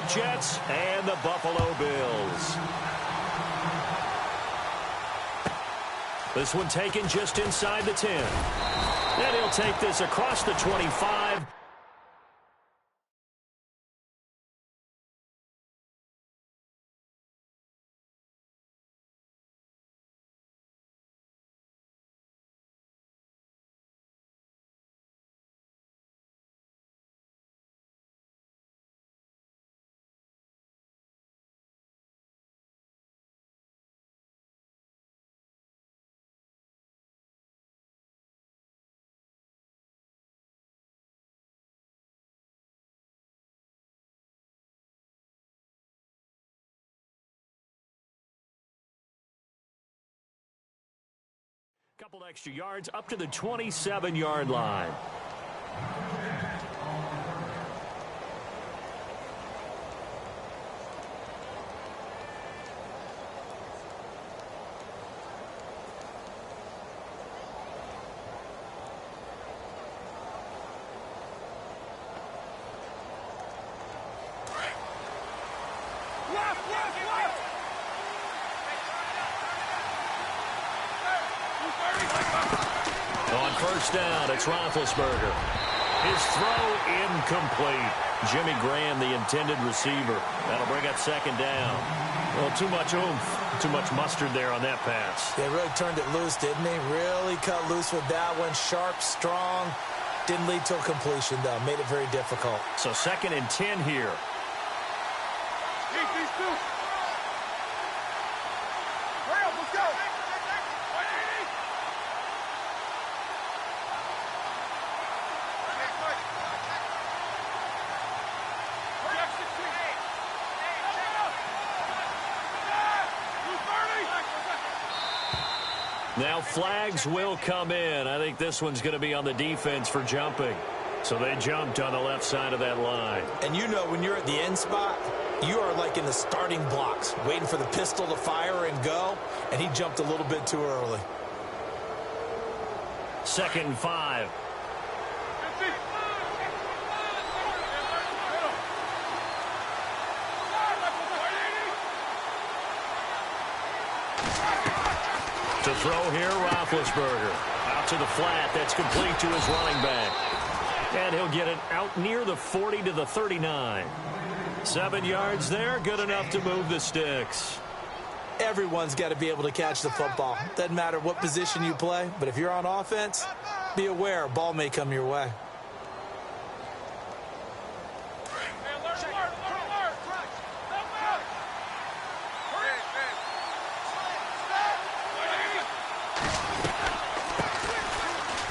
York Jets and the Buffalo Bills. This one taken just inside the 10. And he'll take this across the 25. Couple extra yards up to the 27-yard line. On first down, it's Roethlisberger. His throw incomplete. Jimmy Graham, the intended receiver. That'll bring up second down. Well, too much oomph, too much mustard there on that pass. They really turned it loose, didn't they? Really cut loose with that one. Sharp, strong. Didn't lead to a completion, though. Made it very difficult. So 2nd and 10 here. Now flags will come in. I think this one's going to be on the defense for jumping. So they jumped on the left side of that line. And you know when you're at the end spot, you are like in the starting blocks, waiting for the pistol to fire and go, and he jumped a little bit too early. 2nd and 5. To throw here, Roethlisberger. Out to the flat. That's complete to his running back. And he'll get it out near the 40 to the 39. 7 yards there. Good enough to move the sticks. Everyone's got to be able to catch the football. Doesn't matter what position you play, but if you're on offense, be aware, ball may come your way.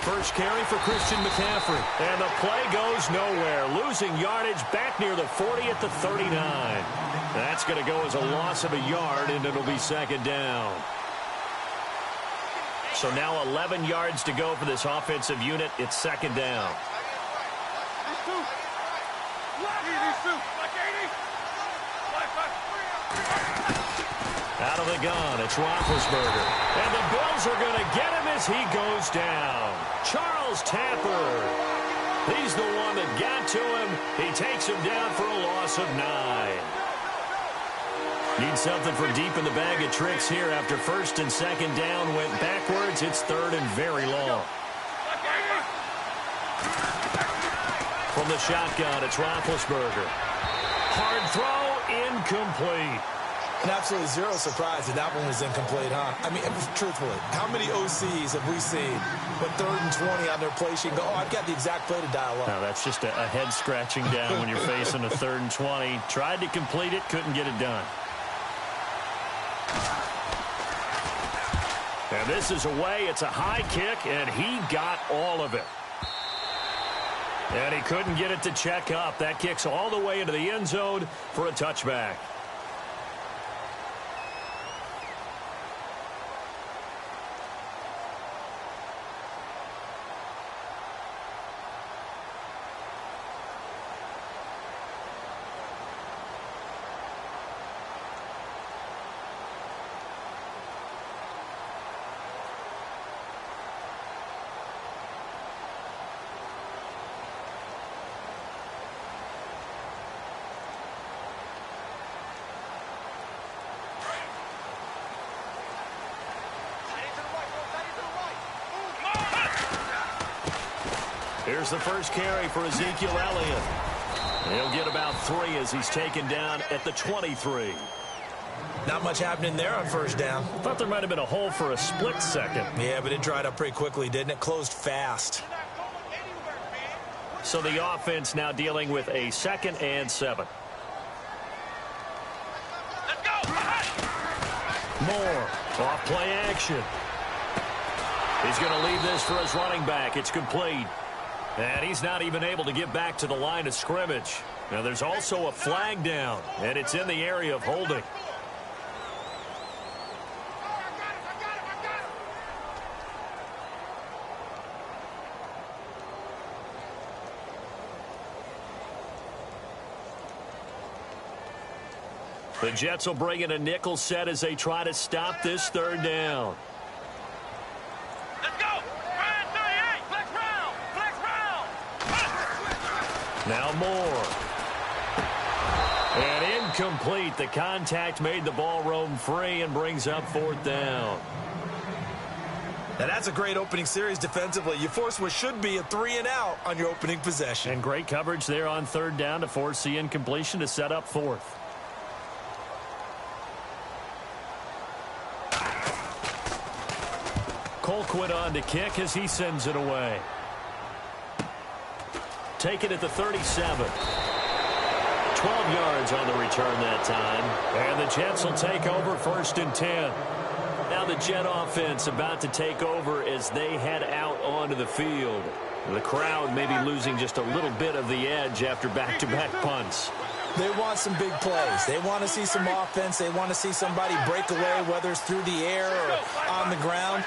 First carry for Christian McCaffrey. And the play goes nowhere. Losing yardage back near the 40 at the 39. That's going to go as a loss of a yard, and it'll be 2nd down. So now 11 yards to go for this offensive unit. It's 2nd down. Out of the gun, it's Roethlisberger. And the Bills are going to get him as he goes down. Charles Tapper. He's the one that got to him. He takes him down for a loss of 9. Need something for deep in the bag of tricks here after 1st and 2nd down went backwards. It's 3rd and very long. From the shotgun, it's Roethlisberger. Hard throw, incomplete. And absolutely zero surprise that that one was incomplete, huh? I mean, truthfully, how many OCs have we seen with 3rd and 20 on their play sheet and go, oh, I've got the exact play to dial up? No, that's just a head scratching down when you're facing a 3rd and 20. Tried to complete it, couldn't get it done. And this is away. It's a high kick, and he got all of it. And he couldn't get it to check up. That kicks all the way into the end zone for a touchback. Here's the first carry for Ezekiel Elliott. He'll get about 3 as he's taken down at the 23. Not much happening there on first down. Thought there might have been a hole for a split second. Yeah, but it dried up pretty quickly, didn't it? Closed fast. So the offense now dealing with a 2nd and 7. Let's go! Moore, off play action. He's going to leave this for his running back. It's complete. And he's not even able to get back to the line of scrimmage. Now there's also a flag down, and it's in the area of holding. The Jets will bring in a nickel set as they try to stop this 3rd down. Let's go! Ryan 38! Flex round! Flex round! Now Moore. And incomplete. The contact made the ball roam free and brings up 4th down. Now that's a great opening series defensively. You force what should be a 3 and out on your opening possession. And great coverage there on 3rd down to force the incompletion to set up 4th. Colquitt on to kick as he sends it away. Take it at the 37. 12 yards on the return that time. And the Jets will take over 1st and 10. Now the Jet offense about to take over as they head out onto the field. The crowd may be losing just a little bit of the edge after back-to-back punts. They want some big plays. They want to see some offense. They want to see somebody break away, whether it's through the air or on the ground.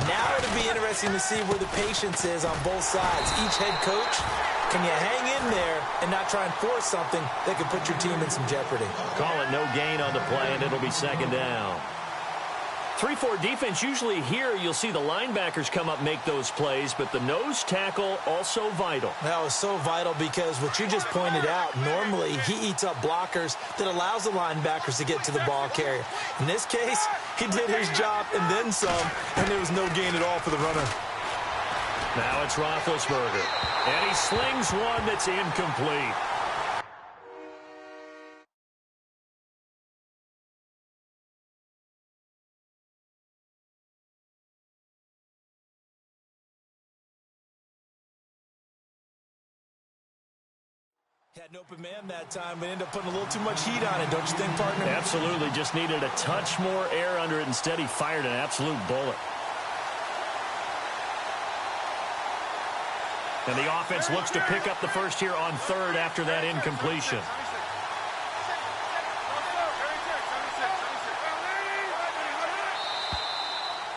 Now it'll be interesting to see where the patience is on both sides. Each head coach, can you hang in there and not try and force something that could put your team in some jeopardy? Call it no gain on the play, and it'll be 2nd down. 3-4 defense, usually here you'll see the linebackers come up make those plays, but the nose tackle also vital. That was so vital because what you just pointed out, normally he eats up blockers that allows the linebackers to get to the ball carrier. In this case, he did his job and then some, and there was no gain at all for the runner. Now it's Roethlisberger, and he slings one that's incomplete. Had an open man that time, but ended up putting a little too much heat on it, don't you think, partner? Absolutely. Just needed a touch more air under it. Instead, he fired an absolute bullet. And the offense looks to pick up the first here on 3rd after that incompletion.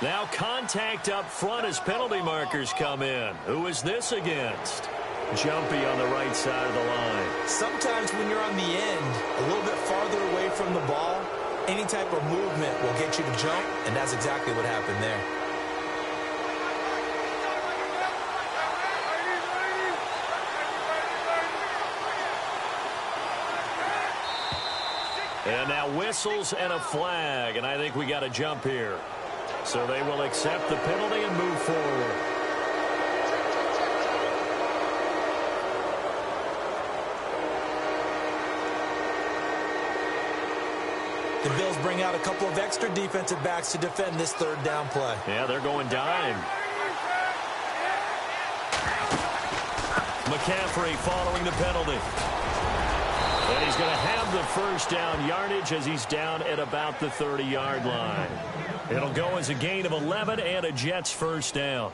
Now contact up front as penalty markers come in. Who is this against? Jumpy on the right side of the line. Sometimes when you're on the end, a little bit farther away from the ball, any type of movement will get you to jump, and that's exactly what happened there. And now whistles and a flag, and I think we got a jump here. So they will accept the penalty and move forward. The Bills bring out a couple of extra defensive backs to defend this 3rd down play. Yeah, they're going dime. McCaffrey following the penalty. And he's going to have the first down yardage as he's down at about the 30-yard line. It'll go as a gain of 11 and a Jets first down.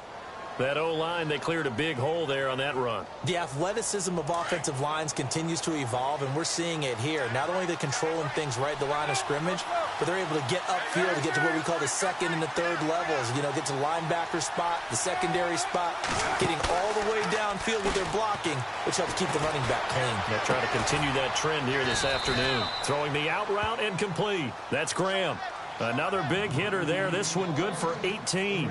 That O-line, they cleared a big hole there on that run. The athleticism of offensive lines continues to evolve, and we're seeing it here. Not only are they controlling things right at the line of scrimmage, but they're able to get upfield to get to what we call the 2nd and the 3rd levels. You know, get to the linebacker spot, the secondary spot, getting all the way downfield with their blocking, which helps keep the running back clean. They'll try to continue that trend here this afternoon. Throwing the out route and complete. That's Graham. Another big hitter there. This one good for 18.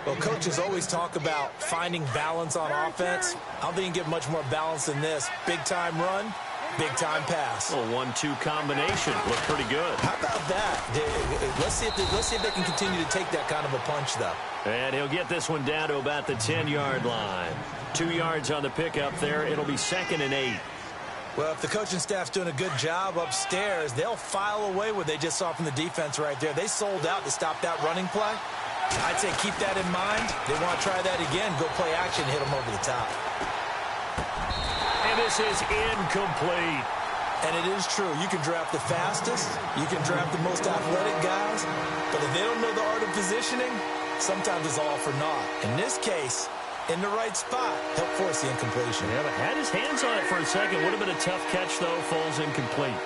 Well, coaches always talk about finding balance on offense. I don't think you can get much more balance than this. Big-time run, Big-time pass. A 1-2 combination. Looked pretty good. How about that? Let's see if they can continue to take that kind of a punch, though. And he'll get this one down to about the 10-yard line. 2 yards on the pickup there. It'll be 2nd and 8. Well, if the coaching staff's doing a good job upstairs, they'll file away what they just saw from the defense right there. They sold out to stop that running play. I'd say keep that in mind. They want to try that again. Go play action, hit them over the top. And this is incomplete. And it is true. You can draft the fastest. You can draft the most athletic guys. But if they don't know the art of positioning, sometimes it's all for naught. In this case, in the right spot, help force the incompletion. Yeah, but had his hands on it for a second. Would have been a tough catch, though. Falls incomplete.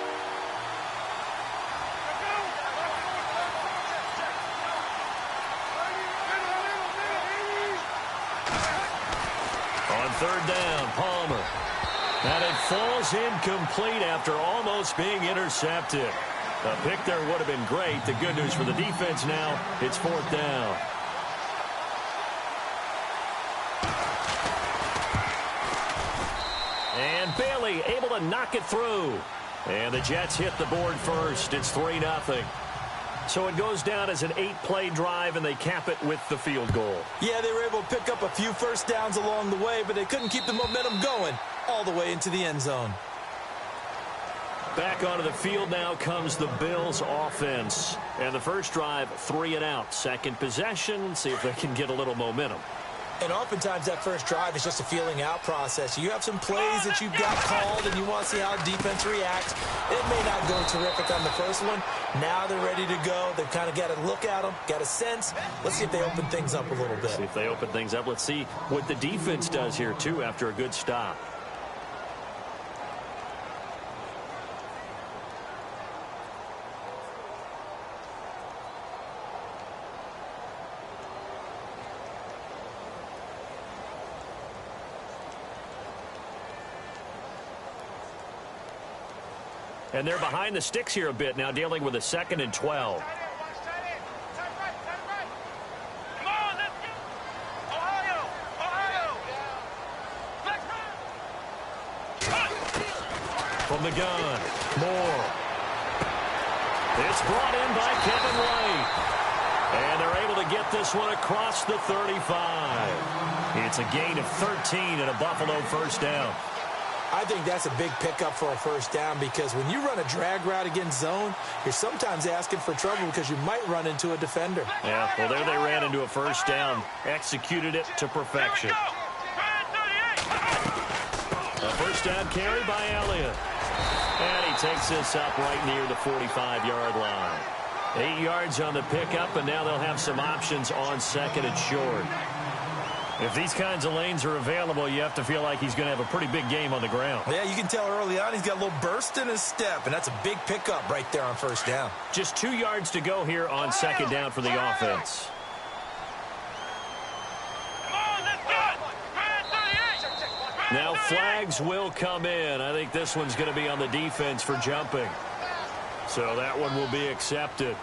On 3rd down, Palmer. And it falls incomplete after almost being intercepted. A pick there would have been great. The good news for the defense now, it's 4th down. And Bailey able to knock it through. And the Jets hit the board first. It's 3-0. So it goes down as an 8-play drive, and they cap it with the field goal. Yeah, they were able to pick up a few first downs along the way, but they couldn't keep the momentum going all the way into the end zone. Back onto the field now comes the Bills offense. And the first drive, 3 and out. Second possession, see if they can get a little momentum. And oftentimes that first drive is just a feeling out process. You have some plays that you've got called and you want to see how defense reacts. It may not go terrific on the first one. Now they're ready to go. They've kind of got to look at them, got a sense. Let's see if they open things up a little bit. See if they open things up. Let's see what the defense does here, too, after a good stop. And they're behind the sticks here a bit now, dealing with a 2nd and 12. From the gun, Moore. It's brought in by Kevin White. And they're able to get this one across the 35. It's a gain of 13 and a Buffalo first down. I think that's a big pickup for a first down because when you run a drag route against zone, you're sometimes asking for trouble because you might run into a defender. Yeah, well, there they ran into a first down. Executed it to perfection. A first down carry by Elliott. And he takes this up right near the 45-yard line. 8 yards on the pickup, and now they'll have some options on 2nd and short. If these kinds of lanes are available, you have to feel like he's going to have a pretty big game on the ground. Yeah, you can tell early on he's got a little burst in his step, and that's a big pickup right there on first down. Just 2 yards to go here on 2nd down for the offense. Now flags will come in. I think this one's going to be on the defense for jumping. So that one will be accepted.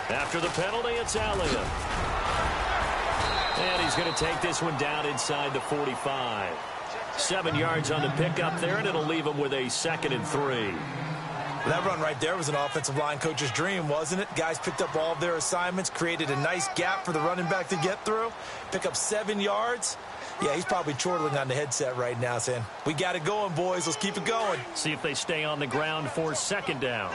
After the penalty, it's Elliott. And he's going to take this one down inside the 45. 7 yards on the pickup there, and it'll leave him with a 2nd and 3. Well, that run right there was an offensive line coach's dream, wasn't it? Guys picked up all of their assignments, created a nice gap for the running back to get through, pick up 7 yards. Yeah, he's probably chortling on the headset right now saying, we got it going, boys. Let's keep it going. See if they stay on the ground for 2nd down.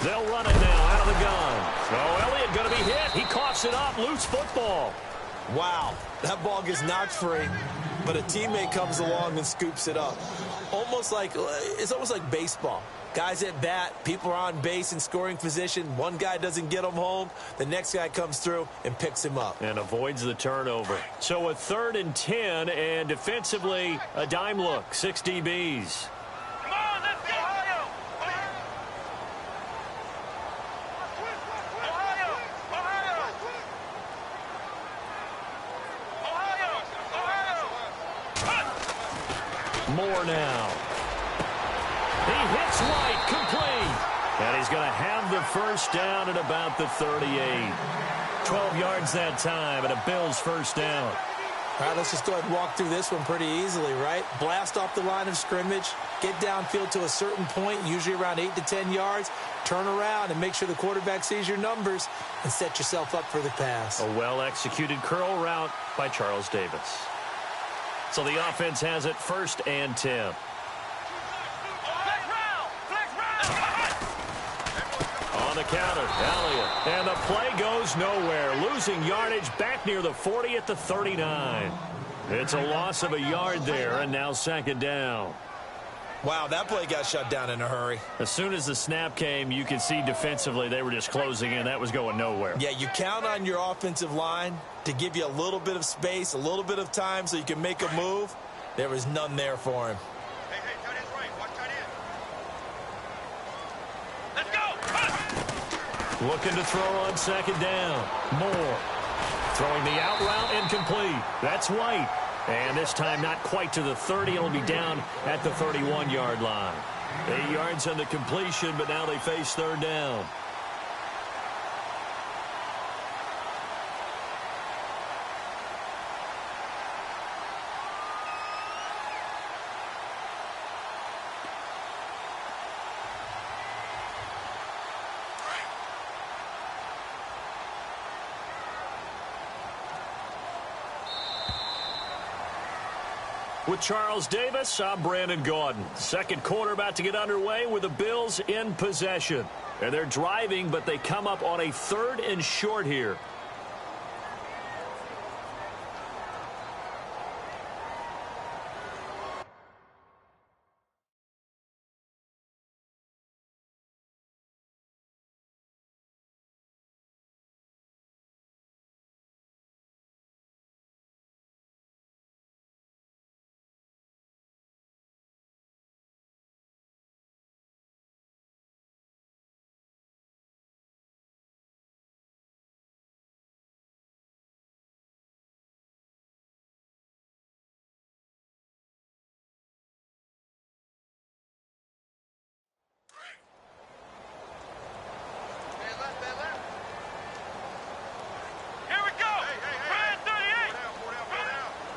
They'll run it now out of the gun. So Elliott going to be hit. He coughs it up. Loose football. Wow, that ball gets knocked free, but a teammate comes along and scoops it up. It's almost like baseball. Guys at bat, people are on base in scoring position. One guy doesn't get him home. The next guy comes through and picks him up. And avoids the turnover. So a 3rd and 10, and defensively, a dime look. 6 DBs. Moore now. He hits White, complete. And he's going to have the first down at about the 38. 12 yards that time, and a Bills first down. All right, let's just go ahead and walk through this one pretty easily, right? Blast off the line of scrimmage, get downfield to a certain point, usually around 8 to 10 yards, turn around and make sure the quarterback sees your numbers and set yourself up for the pass. A well-executed curl route by Charles Davis. So the offense has it 1st and 10. On the counter, Elliott. And the play goes nowhere. Losing yardage back near the 40 at the 39. It's a loss of a yard there, and now 2nd down. Wow, that play got shut down in a hurry. As soon as the snap came, you could see defensively they were just closing in. That was going nowhere. Yeah, you count on your offensive line to give you a little bit of space, a little bit of time so you can make a move. There was none there for him. Hey, tight end's right. Watch tight end. Let's go. Looking to throw on 2nd down. Moore. Throwing the out route, incomplete. That's White. And this time not quite to the 30. It'll be down at the 31-yard line. 8 yards on the completion, but now they face 3rd down. With Charles Davis, I'm Brandon Gaudin. 2nd quarter about to get underway with the Bills in possession. And they're driving, but they come up on a 3rd and short here.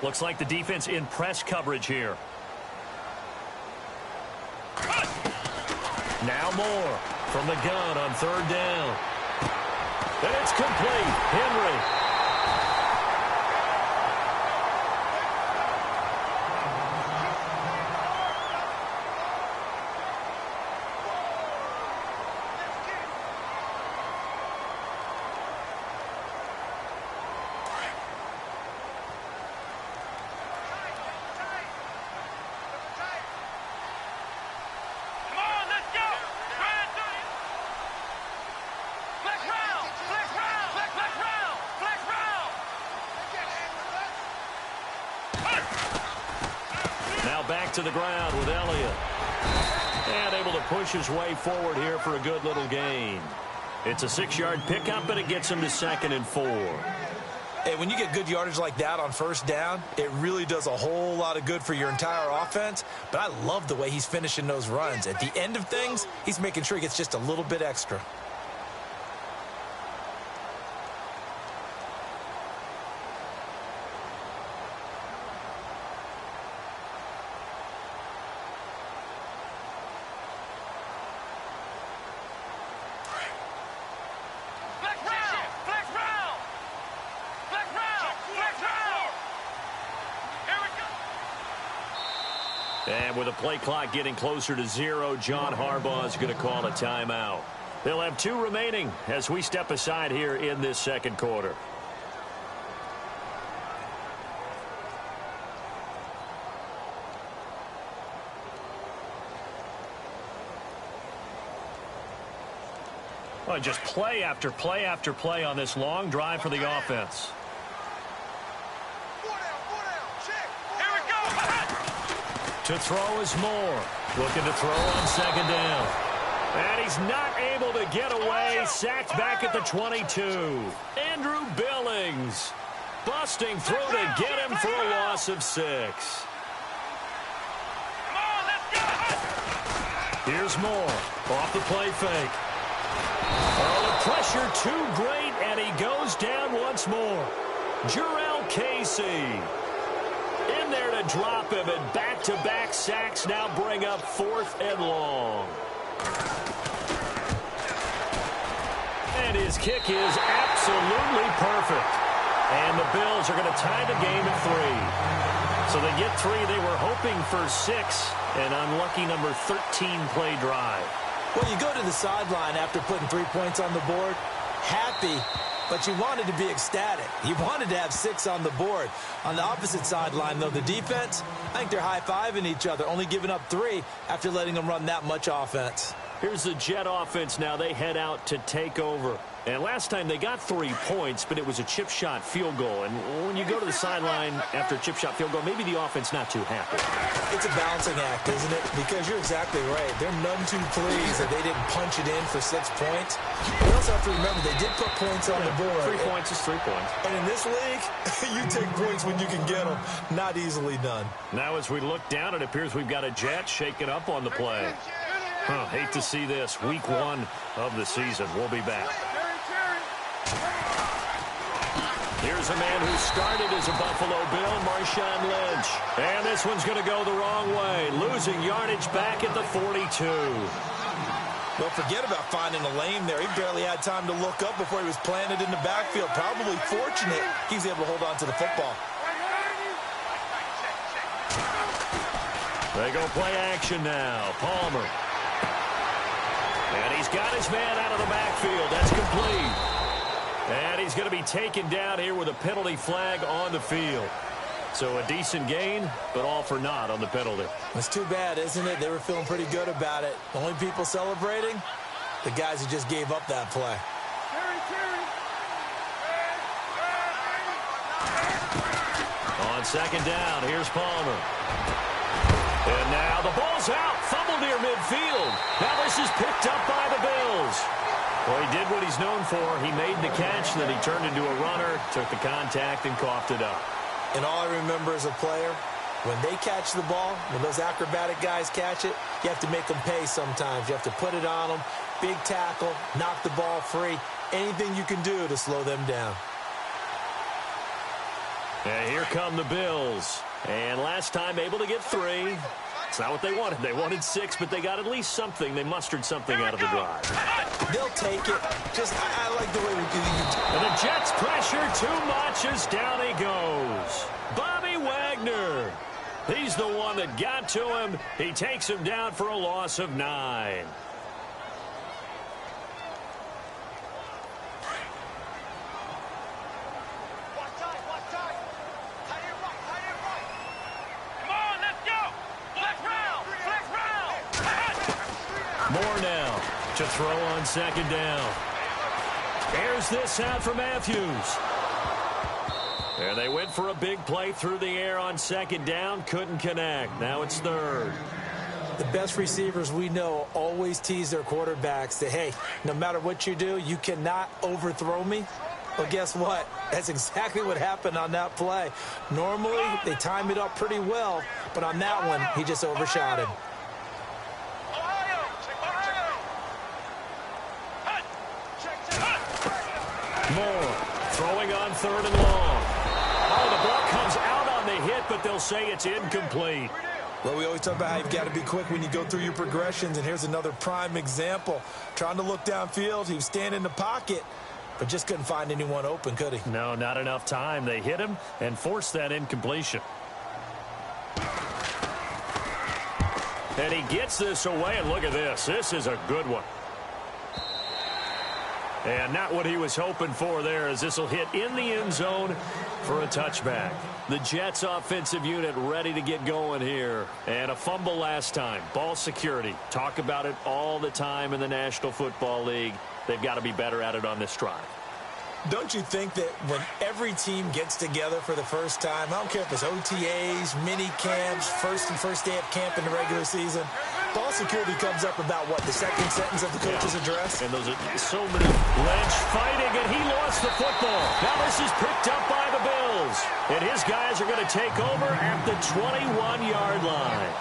Looks like the defense in press coverage here. Now Moore from the gun on 3rd down. And it's complete. Henry. Back to the ground with Elliott. And able to push his way forward here for a good little gain. It's a 6-yard pickup, and it gets him to 2nd and 4. Hey, when you get good yardage like that on 1st down, it really does a whole lot of good for your entire offense. But I love the way he's finishing those runs. At the end of things, he's making sure he gets just a little bit extra. And with the play clock getting closer to 0, John Harbaugh is going to call a timeout. They'll have 2 remaining as we step aside here in this 2nd quarter. Well, just play after play after play on this long drive for the offense. To throw is Moore. Looking to throw on 2nd down. And he's not able to get away. Sacked back at the 22. Andrew Billings busting through to get him for a loss of 6. Here's Moore. Off the play fake. Oh, the pressure too great, and he goes down once more. Jarrell Casey in there to drop him, and back-to-back sacks now bring up 4th and long. And his kick is absolutely perfect. And the Bills are going to tie the game at 3. So they get 3. They were hoping for 6. An unlucky number 13 play drive. Well, you go to the sideline after putting 3 points on the board, happy, but you wanted to be ecstatic. You wanted to have 6 on the board. On the opposite sideline, though, the defense, I think they're high-fiving each other, only giving up 3 after letting them run that much offense. Here's the Jet offense now. They head out to take over. And last time they got 3 points, but it was a chip shot field goal. And when you go to the sideline after a chip shot field goal, maybe the offense not too happy. It's a balancing act, isn't it? Because you're exactly right. They're none too pleased that they didn't punch it in for 6 points. You also have to remember they did put points on the board. 3 points is 3 points. And in this league, you take points when you can get them. Not easily done. Now as we look down, it appears we've got a Jet shaking up on the play. Hate to see this. Week 1 of the season. We'll be back. Here's a man who started as a Buffalo Bill, Marshawn Lynch. And this one's going to go the wrong way. Losing yardage back at the 42. Well, forget about finding a lane there. He barely had time to look up before he was planted in the backfield. Probably fortunate he was able to hold on to the football. They go play action now. Palmer. And he's got his man out of the backfield. That's complete. And he's going to be taken down here with a penalty flag on the field. So a decent gain, but all for naught on the penalty. It's too bad, isn't it? They were feeling pretty good about it. The only people celebrating, the guys who just gave up that play. On second down, here's Palmer. And now the ball's out. Fumble near midfield. Now this is picked up by the Bills. Well, he did what he's known for. He made the catch, then he turned into a runner, took the contact, and coughed it up. And all I remember as a player, when they catch the ball, when those acrobatic guys catch it, you have to make them pay sometimes. You have to put it on them, big tackle, knock the ball free, anything you can do to slow them down. And here come the Bills. And last time able to get 3. It's not what they wanted. They wanted 6, but they got at least something. They mustered something out of the drive. They'll take it. I like the way we do it. And the Jets pressure too much as down he goes. Bobby Wagner. He's the one that got to him. He takes him down for a loss of 9. Moore now to throw on second down. Here's this out for Matthews. And they went for a big play through the air on second down. Couldn't connect. Now it's 3rd. The best receivers we know always tease their quarterbacks that, hey, no matter what you do, you cannot overthrow me. Well, guess what? That's exactly what happened on that play. Normally, they time it up pretty well, but on that one, he just overshot him. Moore throwing on 3rd and long. Oh, the ball comes out on the hit, but they'll say it's incomplete. Well, we always talk about how you've got to be quick when you go through your progressions, and here's another prime example. Trying to look downfield, he was standing in the pocket, but just couldn't find anyone open, could he? No, not enough time. They hit him and forced that incompletion. And he gets this away, and look at this. This is a good one. And not what he was hoping for there, as this will hit in the end zone for a touchback. The Jets offensive unit ready to get going here. And a fumble last time. Ball security. Talk about it all the time in the National Football League. They've got to be better at it on this drive. Don't you think that when every team gets together for the first time, I don't care if it's OTAs, mini camps, first day of camp in the regular season, ball security comes up about, what, the second sentence of the coach's address? And those are so many. Lynch fighting, and he lost the football. Now this is picked up by the Bills. And his guys are going to take over at the 21-yard line.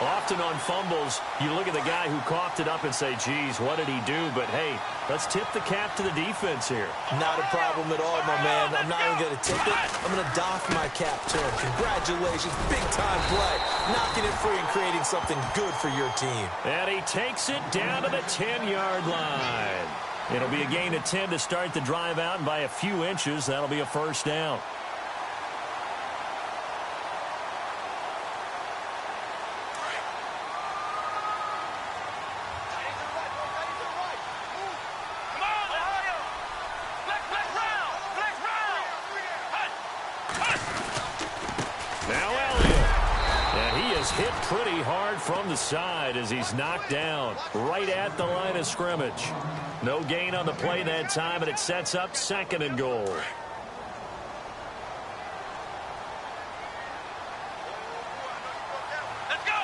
Often on fumbles, you look at the guy who coughed it up and say, geez, what did he do? But, hey, let's tip the cap to the defense here. Not a problem at all, my man. I'm not even going to tip it. I'm going to doff my cap to him. Congratulations. Big-time play. Knocking it free and creating something good for your team. And he takes it down to the 10-yard line. It'll be a gain of 10 to start the drive out, and by a few inches, that'll be a first down. Hit pretty hard from the side as he's knocked down right at the line of scrimmage. No gain on the play that time, and it sets up 2nd and goal. Let's go.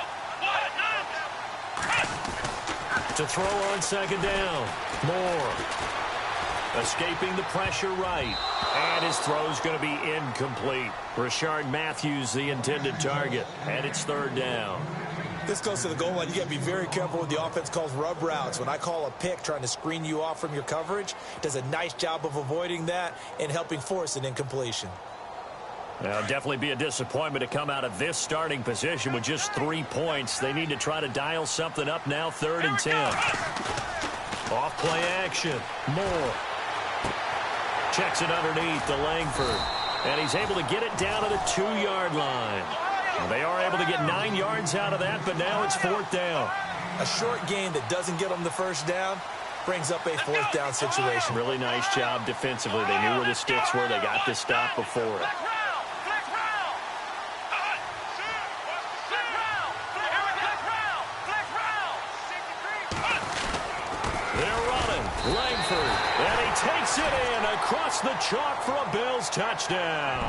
To throw on 2nd down. Moore escaping the pressure right. And his throw's going to be incomplete. Rashard Matthews, the intended target. And it's 3rd down. This goes to the goal line. You got to be very careful with the offense calls rub routes. When I call a pick trying to screen you off from your coverage, does a nice job of avoiding that and helping force an incompletion. Now, definitely be a disappointment to come out of this starting position with just 3 points. They need to try to dial something up now, 3rd and 10. Off play action. Moore. Checks it underneath to Langford. And he's able to get it down to the 2-yard line. They are able to get 9 yards out of that, but now it's 4th down. A short gain that doesn't get them the first down brings up a 4th down situation. Really nice job defensively. They knew where the sticks were. They got the stop before it. They're running. Langford. And he takes it in across the chalk for a Bills touchdown.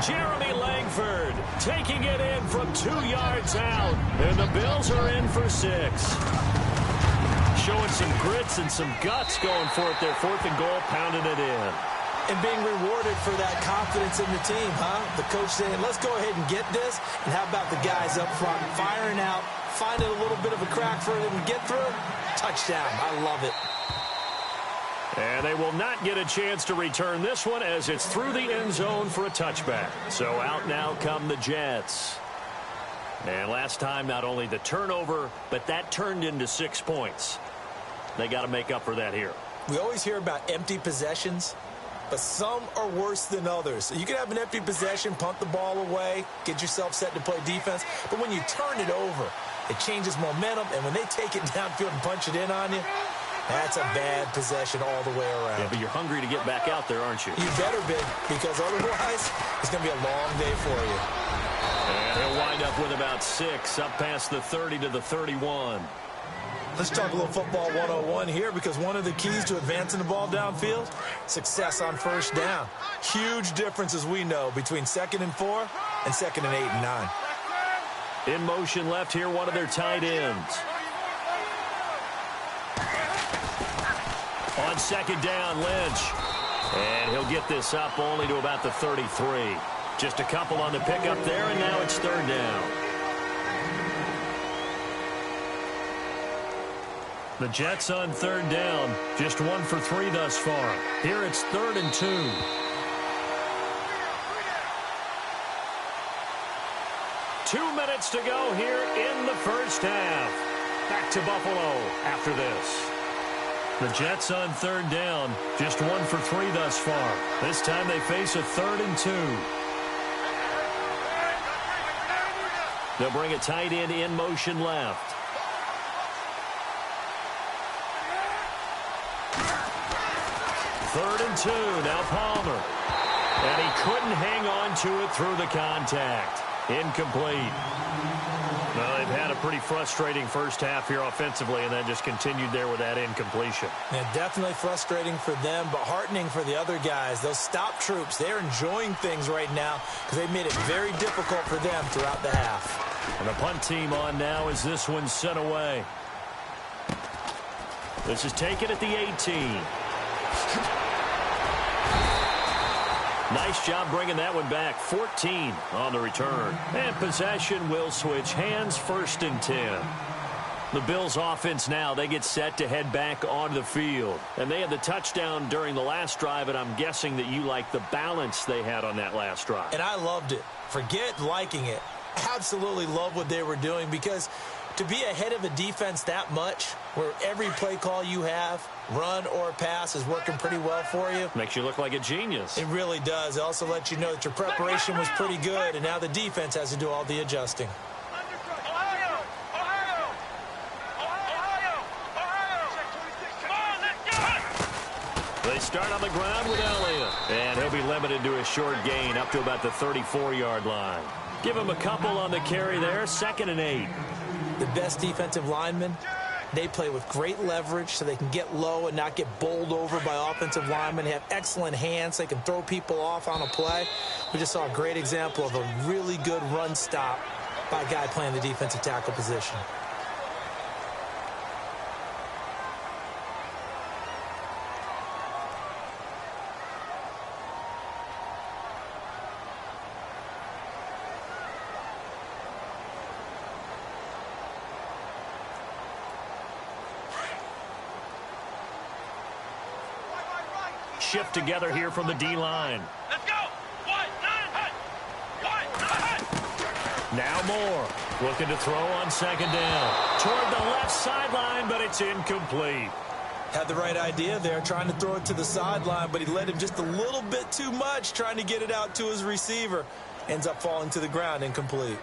Jeremy Langford taking it in from 2 yards out. And the Bills are in for 6. Showing some grits and some guts going for it. Their 4th and goal, pounding it in. And being rewarded for that confidence in the team, huh? The coach saying, let's go ahead and get this. And how about the guys up front firing out, finding a little bit of a crack for them to get through? Touchdown. I love it. And they will not get a chance to return this one as it's through the end zone for a touchback. So out now come the Jets. And last time, not only the turnover, but that turned into 6 points. They got to make up for that here. We always hear about empty possessions, but some are worse than others. You can have an empty possession, punt the ball away, get yourself set to play defense, but when you turn it over, it changes momentum, and when they take it downfield and punch it in on you, that's a bad possession all the way around. Yeah, but you're hungry to get back out there, aren't you? You better be, because otherwise it's going to be a long day for you. And he'll wind up with about 6, up past the 30 to the 31. Let's talk a little football 101 here, because one of the keys to advancing the ball downfield, success on 1st down. Huge difference, as we know, between 2nd and 4 and 2nd and 8 and 9. In motion left here, one of their tight ends. On 2nd down, Lynch. And he'll get this up only to about the 33. Just a couple on the pickup there, and now it's 3rd down. The Jets on 3rd down, just 1 for 3 thus far. Here it's 3rd and 2. Two minutes to go here in the first half. Back to Buffalo after this. The Jets on 3rd down, just 1 for 3 thus far. This time they face a 3rd and 2. They'll bring a tight end in motion left. Third and 2, now Palmer. And he couldn't hang on to it through the contact. Incomplete. Well, they've had a pretty frustrating first half here offensively, and that just continued there with that incompletion. Yeah, definitely frustrating for them, but heartening for the other guys. Those stop troops, they're enjoying things right now because they made it very difficult for them throughout the half. And the punt team on now as this one's sent away. This is taken at the 18. Nice job bringing that one back. 14 on the return. And possession will switch hands, 1st and 10. The Bills offense now, they get set to head back onto the field. And they had the touchdown during the last drive, and I'm guessing that you like the balance they had on that last drive. And I loved it. Forget liking it. Absolutely love what they were doing, because to be ahead of a defense that much, where every play call you have, run or pass, is working pretty well for you. Makes you look like a genius. It really does. It also lets you know that your preparation was pretty good, and now the defense has to do all the adjusting. They start on the ground with Elliott. And he'll be limited to a short gain up to about the 34-yard line. Give him a couple on the carry there. 2nd and 8. The best defensive linemen, they play with great leverage so they can get low and not get bowled over by offensive linemen. They have excellent hands. They can throw people off on a play. We just saw a great example of a really good run stop by a guy playing the defensive tackle position. Shift together here from the D-line. Let's go. Now Moore looking to throw on 2nd down. Toward the left sideline, but it's incomplete. Had the right idea there, trying to throw it to the sideline, but he led him just a little bit too much, trying to get it out to his receiver. Ends up falling to the ground, incomplete.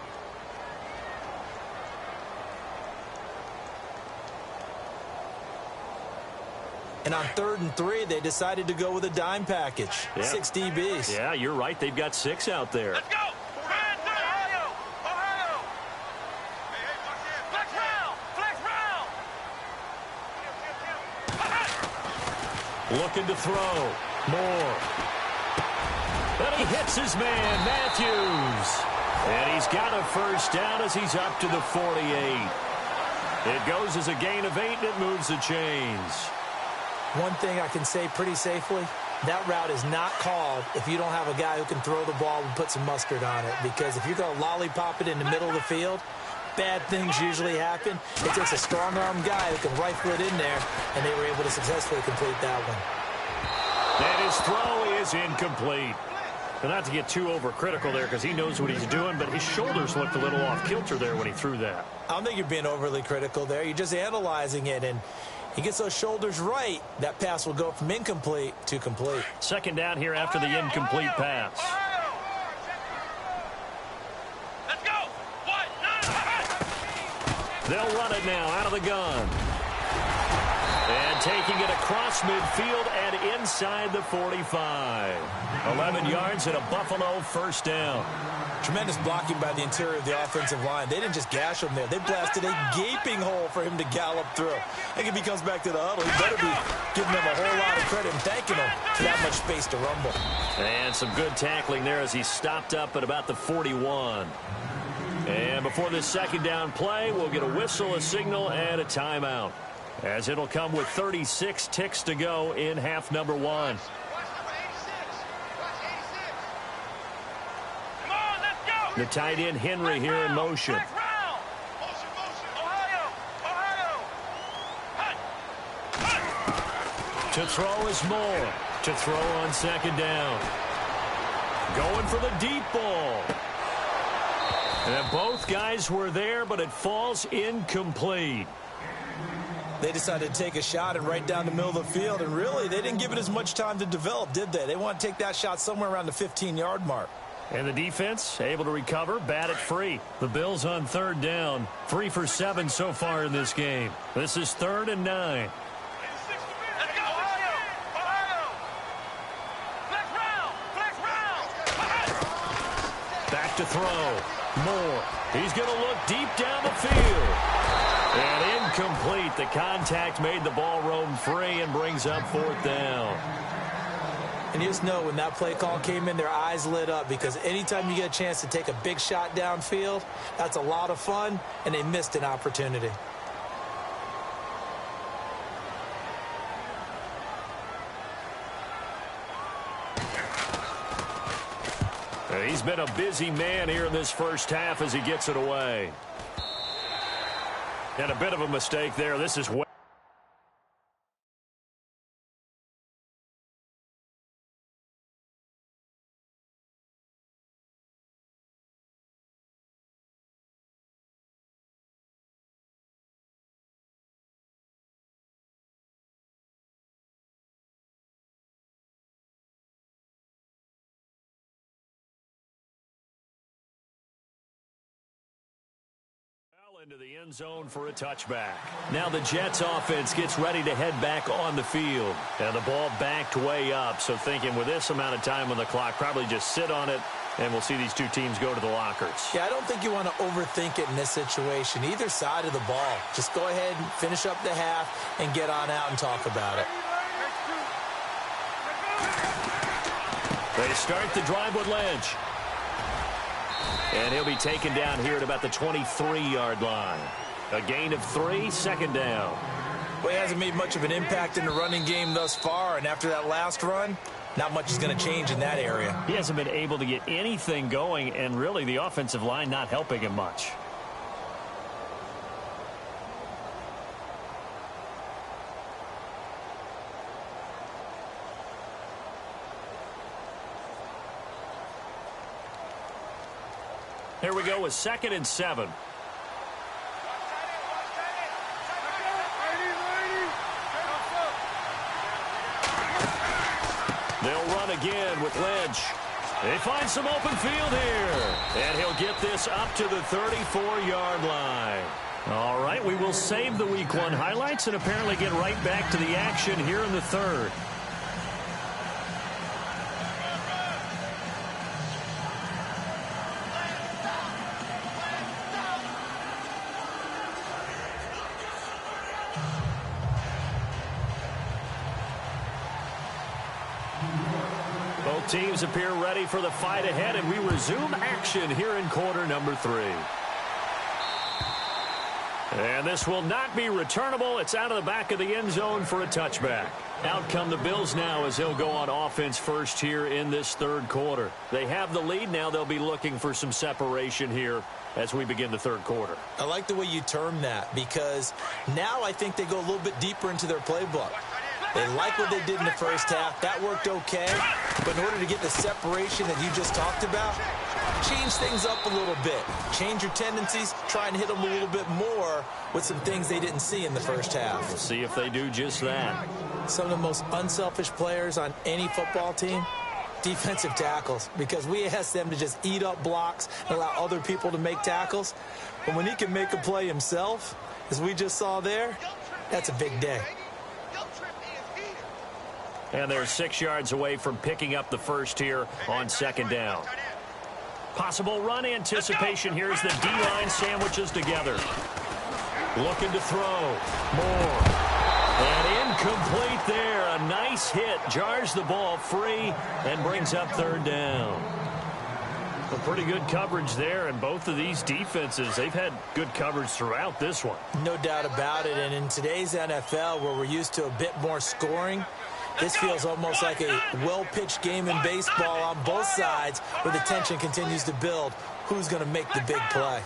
And on 3rd and 3, they decided to go with a dime package. Yeah. 6 DBs. Yeah, you're right. They've got 6 out there. Let's go. Ohio. Flex round. Looking to throw. Moore. And he hits his man, Matthews. And he's got a 1st down as he's up to the 48. It goes as a gain of 8, and it moves the chains. One thing I can say pretty safely, that route is not called if you don't have a guy who can throw the ball and put some mustard on it. Because if you're going to lollipop it in the middle of the field, bad things usually happen. It takes a strong-arm guy who can rifle it in there, and they were able to successfully complete that one. And his throw is incomplete. And not to get too overcritical there, because he knows what he's doing, but his shoulders looked a little off kilter there when he threw that. I don't think you're being overly critical there. You're just analyzing it, and he gets those shoulders right, that pass will go from incomplete to complete. 2nd down here after the incomplete pass. Let's go. They'll run it now out of the gun. And taking it across midfield and inside the 45. 11 yards and a Buffalo 1st down. Tremendous blocking by the interior of the offensive line. They didn't just gash him there. They blasted a gaping hole for him to gallop through. I think if he comes back to the huddle, he better be giving them a whole lot of credit and thanking them for that much space to rumble. And some good tackling there as he stopped up at about the 41. And before this 2nd down play, we'll get a whistle, a signal, and a timeout, as it'll come with 36 ticks to go in half number 1. The tight end Henry here in motion. To throw is Moore. To throw on 2nd down. Going for the deep ball. And both guys were there, but it falls incomplete. They decided to take a shot and right down the middle of the field, and really, they didn't give it as much time to develop, did they? They want to take that shot somewhere around the 15-yard mark. And the defense able to recover, bat it free. The Bills on 3rd down, 3 for 7 so far in this game. This is 3rd and 9. Back to throw. Moore. He's going to look deep down the field. And incomplete. The contact made the ball roam free and brings up 4th down. And you just know when that play call came in, their eyes lit up, because anytime you get a chance to take a big shot downfield, that's a lot of fun, and they missed an opportunity. He's been a busy man here in this first half as he gets it away. And a bit of a mistake there. This is into the end zone for a touchback. Now the Jets offense gets ready to head back on the field. And the ball backed way up. So thinking with this amount of time on the clock, probably just sit on it, and we'll see these two teams go to the lockers. Yeah, I don't think you want to overthink it in this situation. Either side of the ball. Just go ahead and finish up the half and get on out and talk about it. They start the drive with Lynch. And he'll be taken down here at about the 23-yard line. A gain of 3, second down. Well, he hasn't made much of an impact in the running game thus far, and after that last run, not much is going to change in that area. He hasn't been able to get anything going, and really the offensive line not helping him much. Here we go with 2nd and 7. They'll run again with Lynch. They find some open field here. And he'll get this up to the 34-yard line. All right, we will save the Week 1 highlights and apparently get right back to the action here in the third. Both teams appear ready for the fight ahead, and we resume action here in quarter number 3. And this will not be returnable. It's out of the back of the end zone for a touchback. Out come the Bills now as they'll go on offense first here in this third quarter. They have the lead. Now they'll be looking for some separation here as we begin the third quarter. I like the way you term that, because now I think they go a little bit deeper into their playbook. They like what they did in the first half. That worked okay. But in order to get the separation that you just talked about, change things up a little bit. Change your tendencies. Try and hit them a little bit more with some things they didn't see in the first half. We'll see if they do just that. Some of the most unselfish players on any football team, defensive tackles, because we ask them to just eat up blocks and allow other people to make tackles. But when he can make a play himself, as we just saw there, that's a big day. And they're 6 yards away from picking up the first here on 2nd down. Possible run anticipation here as the D-line sandwiches together. Looking to throw. More. And incomplete there. A nice hit. Jars the ball free and brings up 3rd down. Well, pretty good coverage there, and both of these defenses, they've had good coverage throughout this one. No doubt about it. And in today's NFL, where we're used to a bit more scoring, this feels almost like a well-pitched game in baseball on both sides, where the tension continues to build. Who's going to make the big play?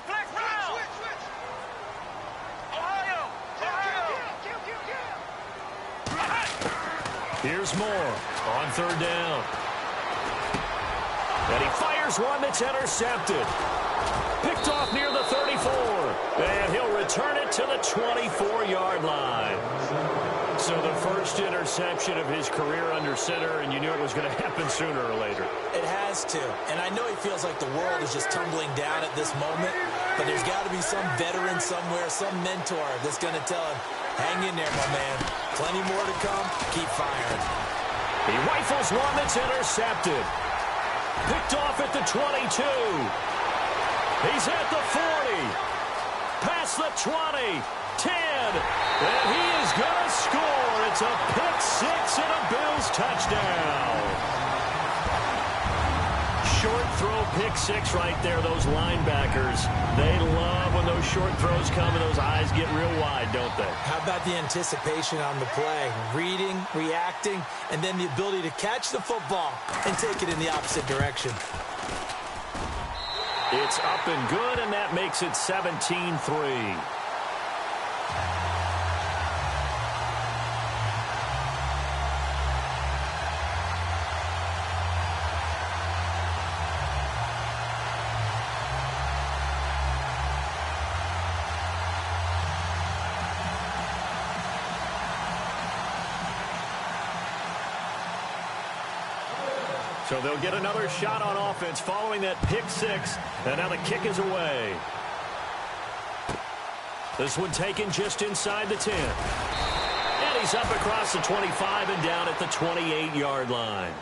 Here's Moore on 3rd down. And he fires one that's intercepted. Picked off near the 34. And he'll return it to the 24-yard line. So the first interception of his career under center, and you knew it was going to happen sooner or later. It has to. And I know he feels like the world is just tumbling down at this moment, but there's got to be some veteran somewhere, some mentor that's going to tell him, hang in there, my man. Plenty more to come. Keep firing. He rifles one that's intercepted. Picked off at the 22. He's at the 40. Past the 20. 10. And he is going to score. It's a pick-6 and a Bills touchdown. Short throw pick-6 right there. Those linebackers, they love when those short throws come and those eyes get real wide, don't they? How about the anticipation on the play? Reading, reacting, and then the ability to catch the football and take it in the opposite direction. It's up and good, and that makes it 17-3. So they'll get another shot on offense following that pick six. And now the kick is away. This one taken just inside the 10. And he's up across the 25 and down at the 28-yard line.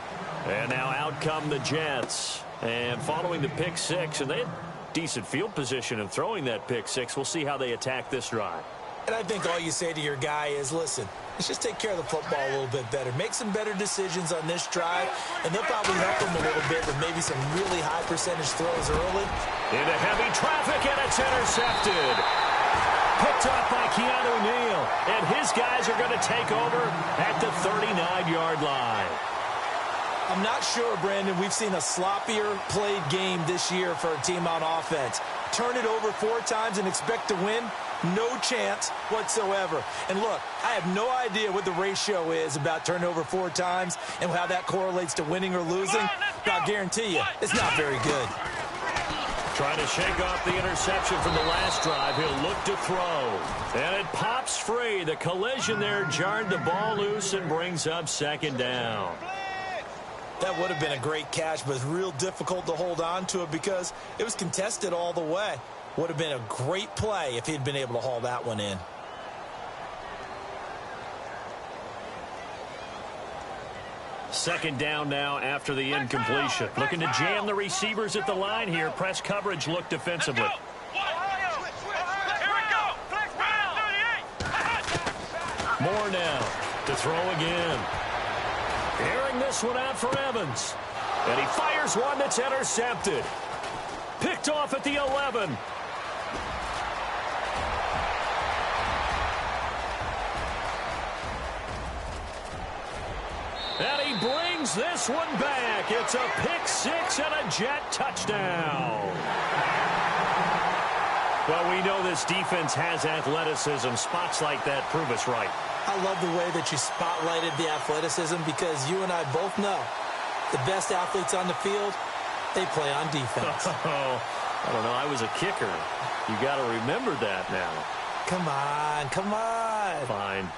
And now out come the Jets. And following the pick six, and they had decent field position of throwing that pick six. We'll see how they attack this drive. And I think all you say to your guy is, listen, let's just take care of the football a little bit better. Make some better decisions on this drive, and they'll probably help him a little bit with maybe some really high percentage throws early. Into heavy traffic, and it's intercepted. Picked up by Keanu Neal, and his guys are going to take over at the 39-yard line. I'm not sure, Brandon, we've seen a sloppier played game this year for a team on offense. Turn it over 4 times and expect to win? No chance whatsoever. And look, I have no idea what the ratio is about turnover 4 times and how that correlates to winning or losing. But I guarantee you, it's not very good. Trying to shake off the interception from the last drive. He'll look to throw. And it pops free. The collision there jarred the ball loose and brings up second down. That would have been a great catch, but it's real difficult to hold on to it because it was contested all the way. Would have been a great play if he'd been able to haul that one in. Second down now after the incompletion. Looking to jam the receivers at the line here. Press coverage look defensively. More now to throw again. Airing this one out for Evans. And he fires one that's intercepted. Picked off at the 11. And he brings this one back. It's a pick six and a Jet touchdown. Well, we know this defense has athleticism. Spots like that prove us right. I love the way that you spotlighted the athleticism because you and I both know the best athletes on the field, they play on defense. Oh, I don't know. I was a kicker. You got to remember that now. Come on, come on. Fine.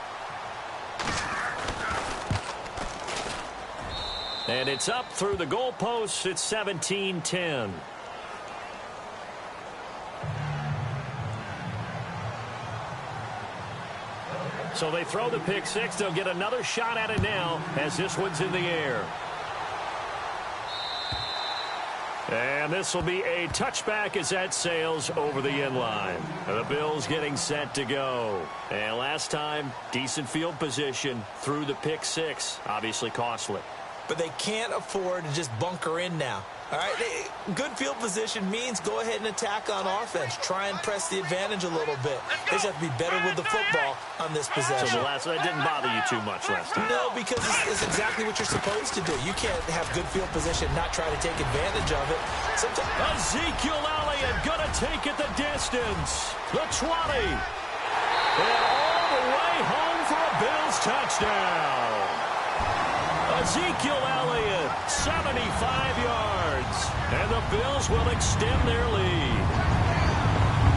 And it's up through the goalposts. It's 17-10. So they throw the pick six. They'll get another shot at it now as this one's in the air. And this will be a touchback as that sails over the end line. The Bills getting set to go. And last time, decent field position through the pick six. Obviously costly. But they can't afford to just bunker in now. All right, good field position means go ahead and attack on offense. Try and press the advantage a little bit. They just have to be better with the football on this possession. So that didn't bother you too much last time? No, because it's exactly what you're supposed to do. You can't have good field position and not try to take advantage of it. Ezekiel Elliott going to take it the distance. The 20. And all the way home for a Bills touchdown. Ezekiel Elliott, 75 yards. And the Bills will extend their lead.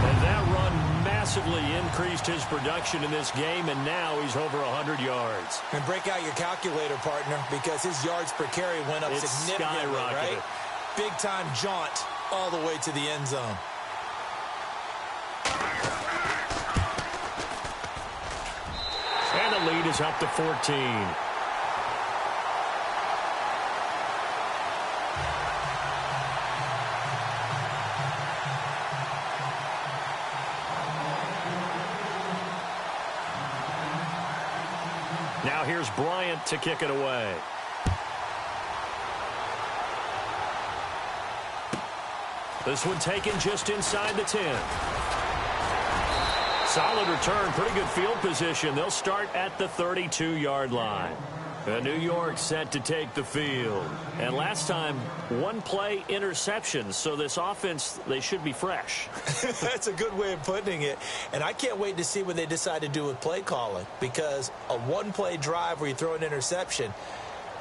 And that run massively increased his production in this game, and now he's over 100 yards. And break out your calculator, partner, because his yards per carry went up significantly, right? Big-time jaunt all the way to the end zone. And the lead is up to 14. Now here's Bryant to kick it away. This one taken just inside the 10. Solid return, pretty good field position. They'll start at the 32-yard line. New York set to take the field. And last time, one-play interceptions. So this offense, they should be fresh. That's a good way of putting it. And I can't wait to see what they decide to do with play calling. Because a one-play drive where you throw an interception,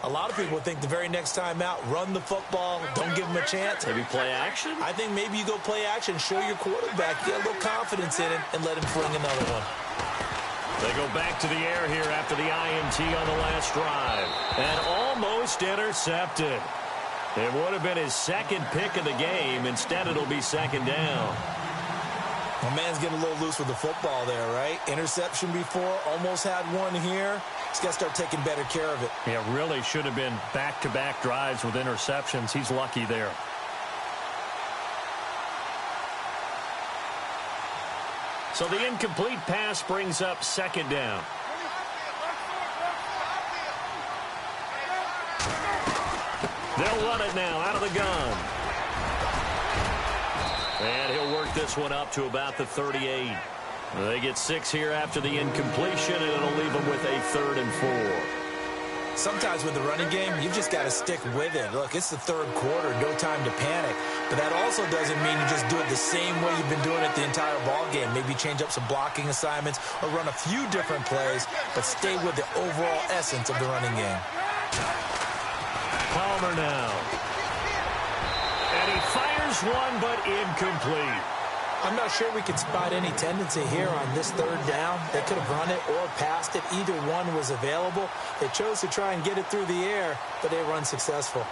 a lot of people think the very next time out, run the football, don't give them a chance. Maybe play action? I think maybe you go play action, show your quarterback, get a little confidence in it, and let him fling another one. They go back to the air here after the INT on the last drive. And almost intercepted. It would have been his second pick of the game. Instead, it'll be second down. My man's getting a little loose with the football there, right? Interception before, almost had one here. He's got to start taking better care of it. Yeah, really should have been back-to-back drives with interceptions. He's lucky there. So the incomplete pass brings up second down. They'll run it now out of the gun. And he'll work this one up to about the 38. They get 6 here after the incompletion, and it'll leave them with a 3rd and 4. Sometimes with the running game, you've just got to stick with it. Look, it's the third quarter, no time to panic. But that also doesn't mean you just do it the same way you've been doing it the entire ball game. Maybe change up some blocking assignments or run a few different plays, but stay with the overall essence of the running game. Palmer now. And he fires one, but incomplete. I'm not sure we could spot any tendency here on this third down. They could have run it or passed it. Either one was available. They chose to try and get it through the air, but they were unsuccessful.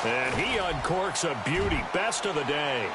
And he uncorks a beauty. Best of the day.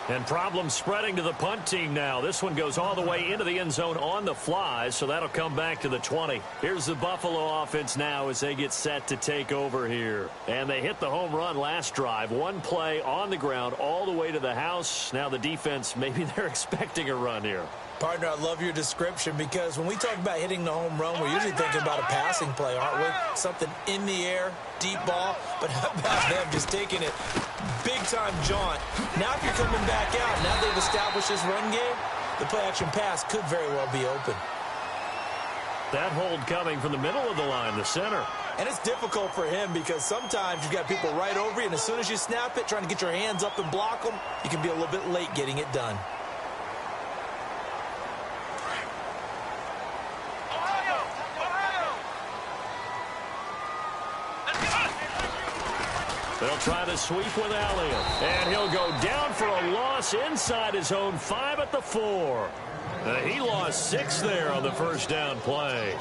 And problems spreading to the punt team now. This one goes all the way into the end zone on the fly, so that'll come back to the 20. Here's the Buffalo offense now as they get set to take over here. And they hit the home run last drive. One play on the ground all the way to the house. Now the defense, maybe they're expecting a run here. Partner, I love your description because when we talk about hitting the home run, we're usually thinking about a passing play, aren't we? Something in the air, deep ball. But how about them just taking it big-time jaunt? Now if you're coming back out, now they've established this run game, the play-action pass could very well be open. That hold coming from the middle of the line, the center. And it's difficult for him because sometimes you've got people right over you, and as soon as you snap it, trying to get your hands up and block them, you can be a little bit late getting it done. They'll try to sweep with Elliott. And he'll go down for a loss inside his own 5 at the 4. He lost 6 there on the first down play.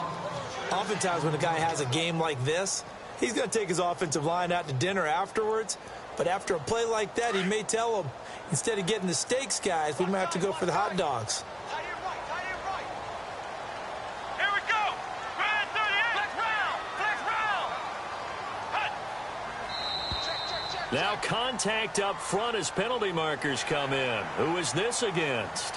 Oftentimes when a guy has a game like this, he's going to take his offensive line out to dinner afterwards. But after a play like that, he may tell them, instead of getting the steaks, guys, we might have to go for the hot dogs. Now contact up front as penalty markers come in. Who is this against?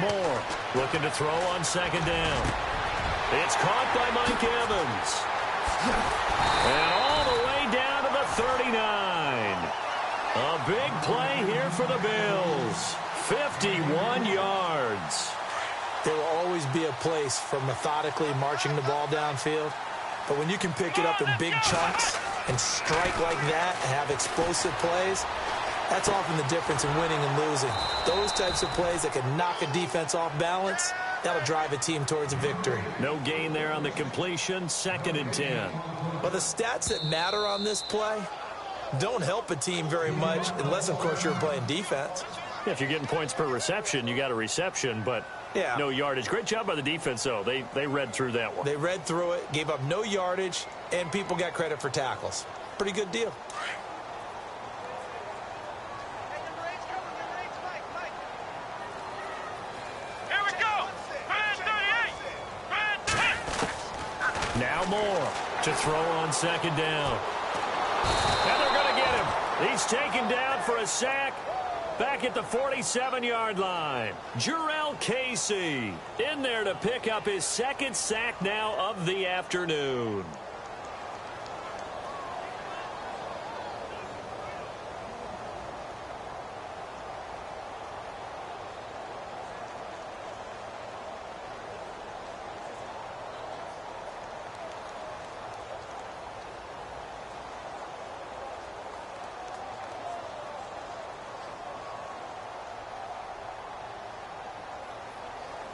Moore looking to throw on second down. It's caught by Mike Evans. And all the way down to the 39. A big play here for the Bills. 51 yards. There will always be a place for methodically marching the ball downfield. But when you can pick it up in big chunks and strike like that and have explosive plays, that's often the difference in winning and losing. Those types of plays that can knock a defense off balance, that'll drive a team towards a victory. No gain there on the completion, 2nd and 10. But the stats that matter on this play don't help a team very much unless, of course, you're playing defense. Yeah, if you're getting points per reception, you got a reception, but no yardage. Great job by the defense, though. They read through that one. They read through it, gave up no yardage, and people got credit for tackles. Pretty good deal. Now Moore to throw on second down. And they're going to get him. He's taken down for a sack back at the 47-yard line. Jurrell Casey in there to pick up his second sack now of the afternoon.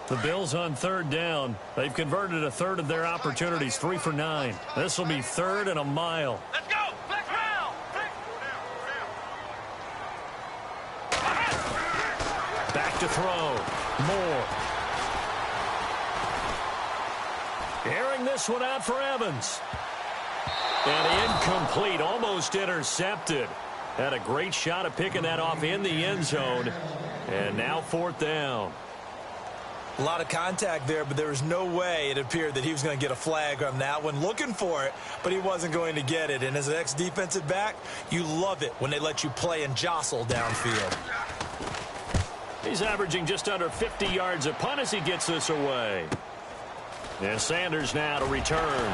The Bills on third down. They've converted a third of their opportunities, 3 for 9. This will be 3rd and a mile. Let's go. Flex round. Back to throw. Moore. Airing this one out for Evans. And incomplete, almost intercepted. Had a great shot at picking that off in the end zone. And now 4th down. A lot of contact there, but there was no way it appeared that he was going to get a flag on that one. Looking for it, but he wasn't going to get it. And as an ex-defensive back, you love it when they let you play and jostle downfield. He's averaging just under 50 yards a punt as he gets this away. And Sanders now to return.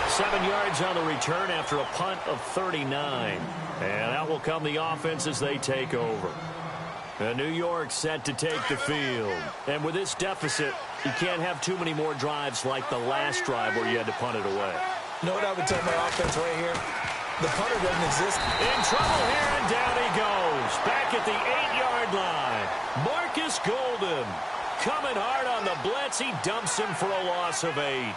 7 yards on the return after a punt of 39. And out will come the offense as they take over. And New York set to take the field. And with this deficit, you can't have too many more drives like the last drive where you had to punt it away. You know what I would tell my offense right here? The punter doesn't exist. In trouble here, and down he goes. Back at the 8-yard line. Marcus Golden coming hard on the blitz. He dumps him for a loss of 8.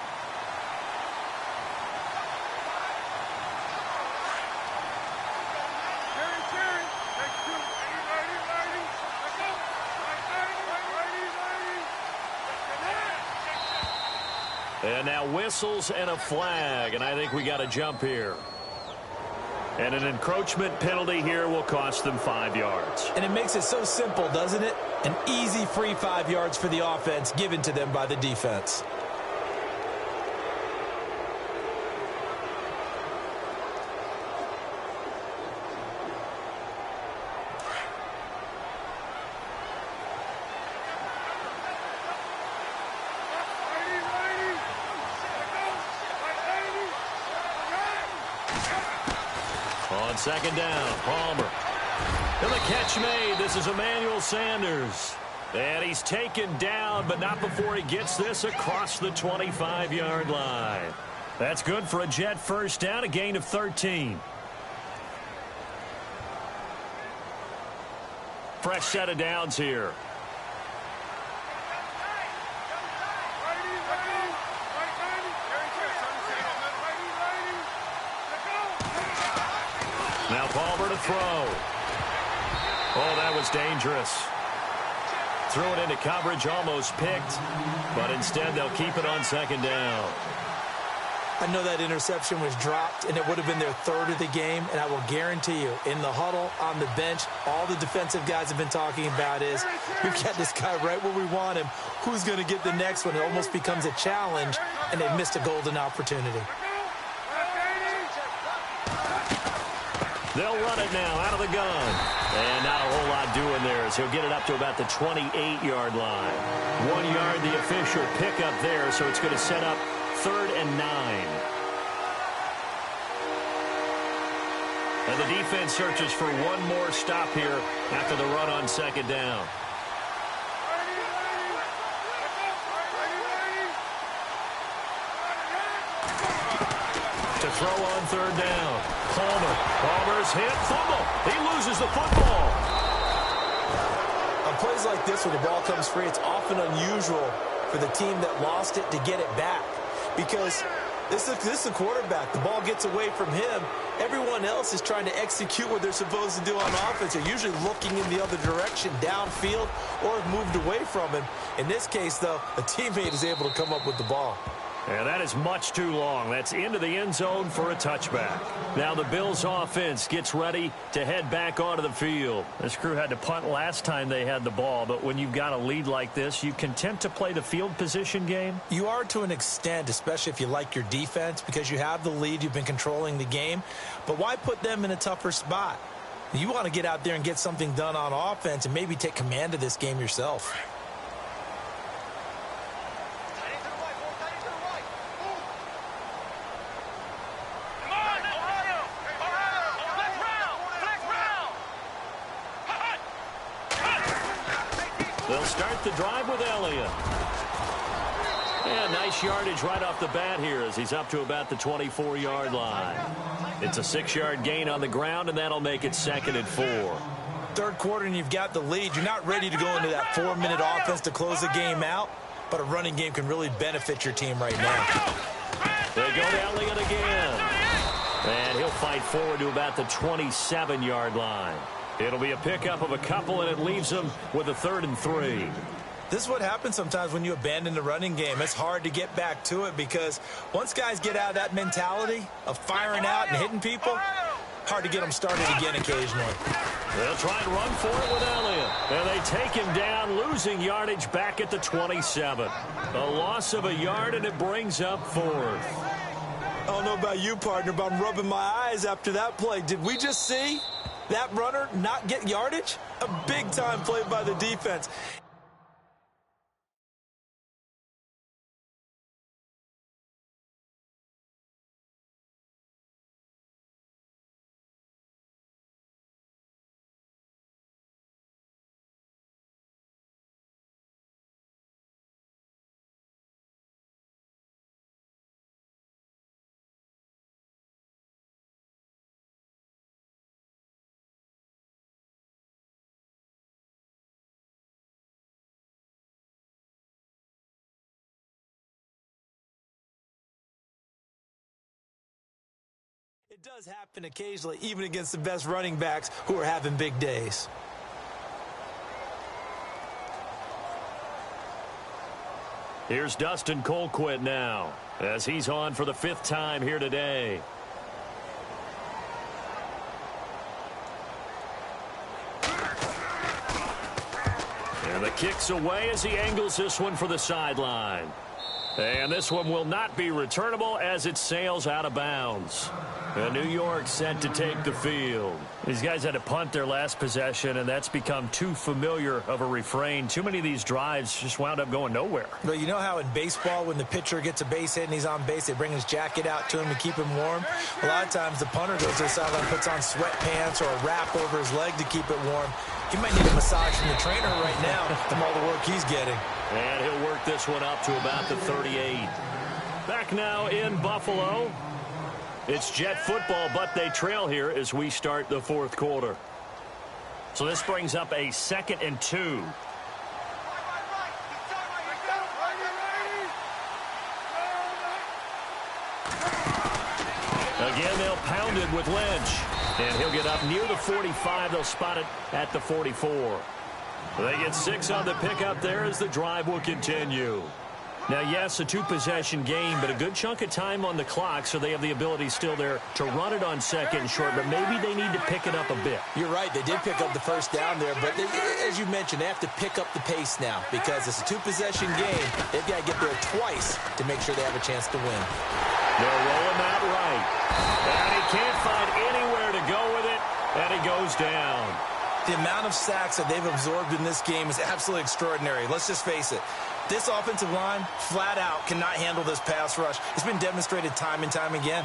And now whistles and a flag, and I think we got a jump here. And an encroachment penalty here will cost them 5 yards. And it makes it so simple, doesn't it? An easy free 5 yards for the offense given to them by the defense. On second down, Palmer. And the catch made. This is Emmanuel Sanders. And he's taken down, but not before he gets this across the 25-yard line. That's good for a Jet first down, a gain of 13. Fresh set of downs here. Now Palmer to throw. Oh, that was dangerous. Threw it into coverage, almost picked, but instead they'll keep it on second down. I know that interception was dropped, and it would have been their 3rd of the game, and I will guarantee you, in the huddle, on the bench, all the defensive guys have been talking about is, we've got this guy right where we want him. Who's going to get the next one? It almost becomes a challenge, and they missed a golden opportunity. They'll run it now out of the gun. And not a whole lot doing there as he'll get it up to about the 28-yard line. 1 yard, the official pickup there, so it's going to set up 3rd and 9. And the defense searches for one more stop here after the run on second down. To throw on 3rd down. Palmer's hit, fumble. He loses the football. On plays like this where the ball comes free, it's often unusual for the team that lost it to get it back. Because this is a quarterback. The ball gets away from him. Everyone else is trying to execute what they're supposed to do on offense. They're usually looking in the other direction, downfield, or have moved away from him. In this case, though, a teammate is able to come up with the ball. And that is much too long. That's into the end zone for a touchback. Now the Bills offense gets ready to head back onto the field. This crew had to punt last time they had the ball, but when you've got a lead like this, you content to play the field position game? You are to an extent, especially if you like your defense, because you have the lead, you've been controlling the game. But why put them in a tougher spot? You want to get out there and get something done on offense and maybe take command of this game yourself. They'll start the drive with Elliott. And nice yardage right off the bat here as he's up to about the 24-yard line. It's a 6-yard gain on the ground, and that'll make it 2nd and 4. Third quarter and you've got the lead. You're not ready to go into that 4-minute offense to close the game out, but a running game can really benefit your team right now. They go to Elliott again. And he'll fight forward to about the 27-yard line. It'll be a pickup of a couple, and it leaves them with a 3rd and 3. This is what happens sometimes when you abandon the running game. It's hard to get back to it because once guys get out of that mentality of firing out and hitting people, hard to get them started again occasionally. They'll try and run for it with Elliott. And they take him down, losing yardage back at the 27. A loss of a yard, and it brings up 4th. I don't know about you, partner, but I'm rubbing my eyes after that play. Did we just see that runner not get yardage? A big-time play by the defense. It does happen occasionally, even against the best running backs who are having big days. Here's Dustin Colquitt now, as he's on for the 5th time here today. And the kick's away as he angles this one for the sideline. And this one will not be returnable as it sails out of bounds. And New York set to take the field. These guys had to punt their last possession, and that's become too familiar of a refrain. Too many of these drives just wound up going nowhere. But you know how in baseball, when the pitcher gets a base hit and he's on base, they bring his jacket out to him to keep him warm? A lot of times the punter goes to the sideline, puts on sweatpants or a wrap over his leg to keep it warm. He might need a massage from the trainer right now from all the work he's getting. And he'll work this one up to about the 38. Back now in Buffalo. It's Jet football, but they trail here as we start the 4th quarter. So this brings up a 2nd and 2. Again, they'll pound it with Lynch. And he'll get up near the 45. They'll spot it at the 44. They get 6 on the pickup there as the drive will continue. Now, yes, a 2-possession game, but a good chunk of time on the clock, so they have the ability still there to run it on 2nd and short, but maybe they need to pick it up a bit. You're right. They did pick up the 1st down there, but as you mentioned, they have to pick up the pace now because it's a 2-possession game. They've got to get there twice to make sure they have a chance to win. They'll roll him out right. And he can't find anywhere to go with it, and he goes down. The amount of sacks that they've absorbed in this game is absolutely extraordinary. Let's just face it. This offensive line, flat out, cannot handle this pass rush. It's been demonstrated time and time again.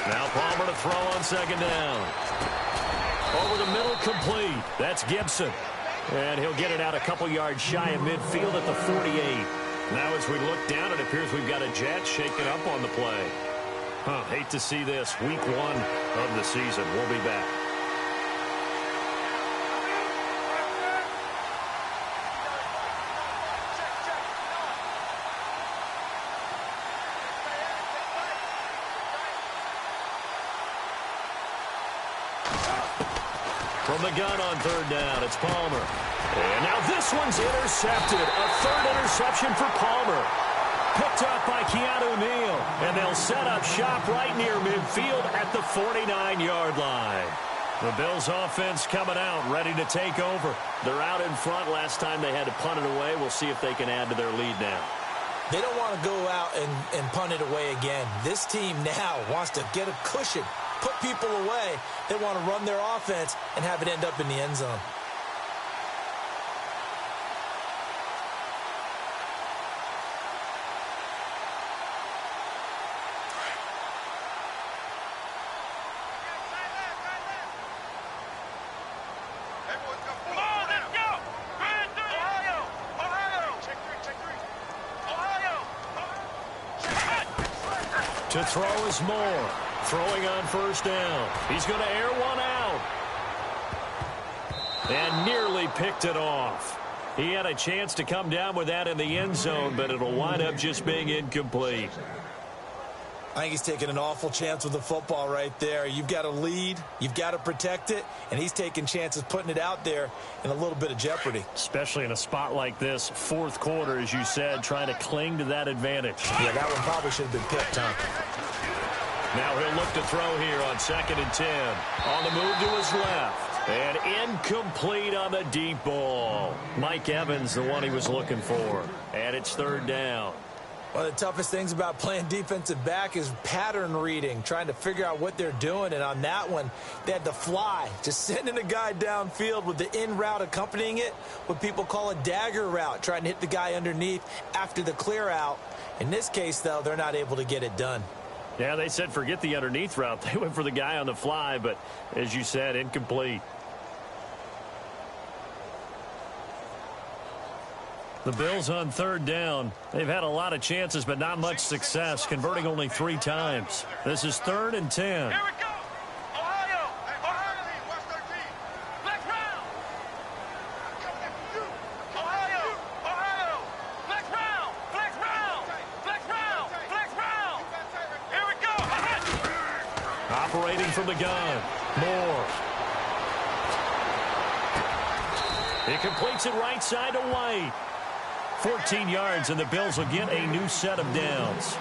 Now Palmer to throw on 2nd down. Over the middle, complete. That's Gibson. And he'll get it out a couple yards shy of midfield at the 48. Now as we look down, it appears we've got a Jet shaking up on the play. Hate to see this. Week 1 of the season. We'll be back. From the gun on third down, it's Palmer. And now this one's intercepted. A third interception for Palmer. Picked up by Keanu Neal. And they'll set up shop right near midfield at the 49-yard line. The Bills offense coming out, ready to take over. They're out in front. Last time they had to punt it away. We'll see if they can add to their lead now. They don't want to go out and punt it away again. This team now wants to get a cushion, put people away. They want to run their offense and have it end up in the end zone. To throw is Moore. Throwing on first down. He's going to air one out. And nearly picked it off. He had a chance to come down with that in the end zone, but it'll wind up just being incomplete. I think he's taking an awful chance with the football right there. You've got to lead, you've got to protect it, and he's taking chances putting it out there in a little bit of jeopardy. Especially in a spot like this, fourth quarter, as you said, trying to cling to that advantage. Yeah, that one probably should have been picked, huh? Now he'll look to throw here on 2nd and 10. On the move to his left. And incomplete on the deep ball. Mike Evans, the one he was looking for. And it's third down. One of the toughest things about playing defensive back is pattern reading, trying to figure out what they're doing. And on that one, they had to fly, just sending a guy downfield with the in route accompanying it, what people call a dagger route, trying to hit the guy underneath after the clear out. In this case, though, they're not able to get it done. Yeah, they said forget the underneath route. They went for the guy on the fly, but as you said, incomplete. The Bills on third down. They've had a lot of chances, but not much success, converting only 3 times. This is 3rd and 10. Here we go. Ohio. Watch 13. Flex round. Ohio. Flex round. Flex round. Flex round. Flex round. Here we go. Operating from the gun. Moore. He completes it right side to White. 14 yards, and the Bills will get a new set of downs.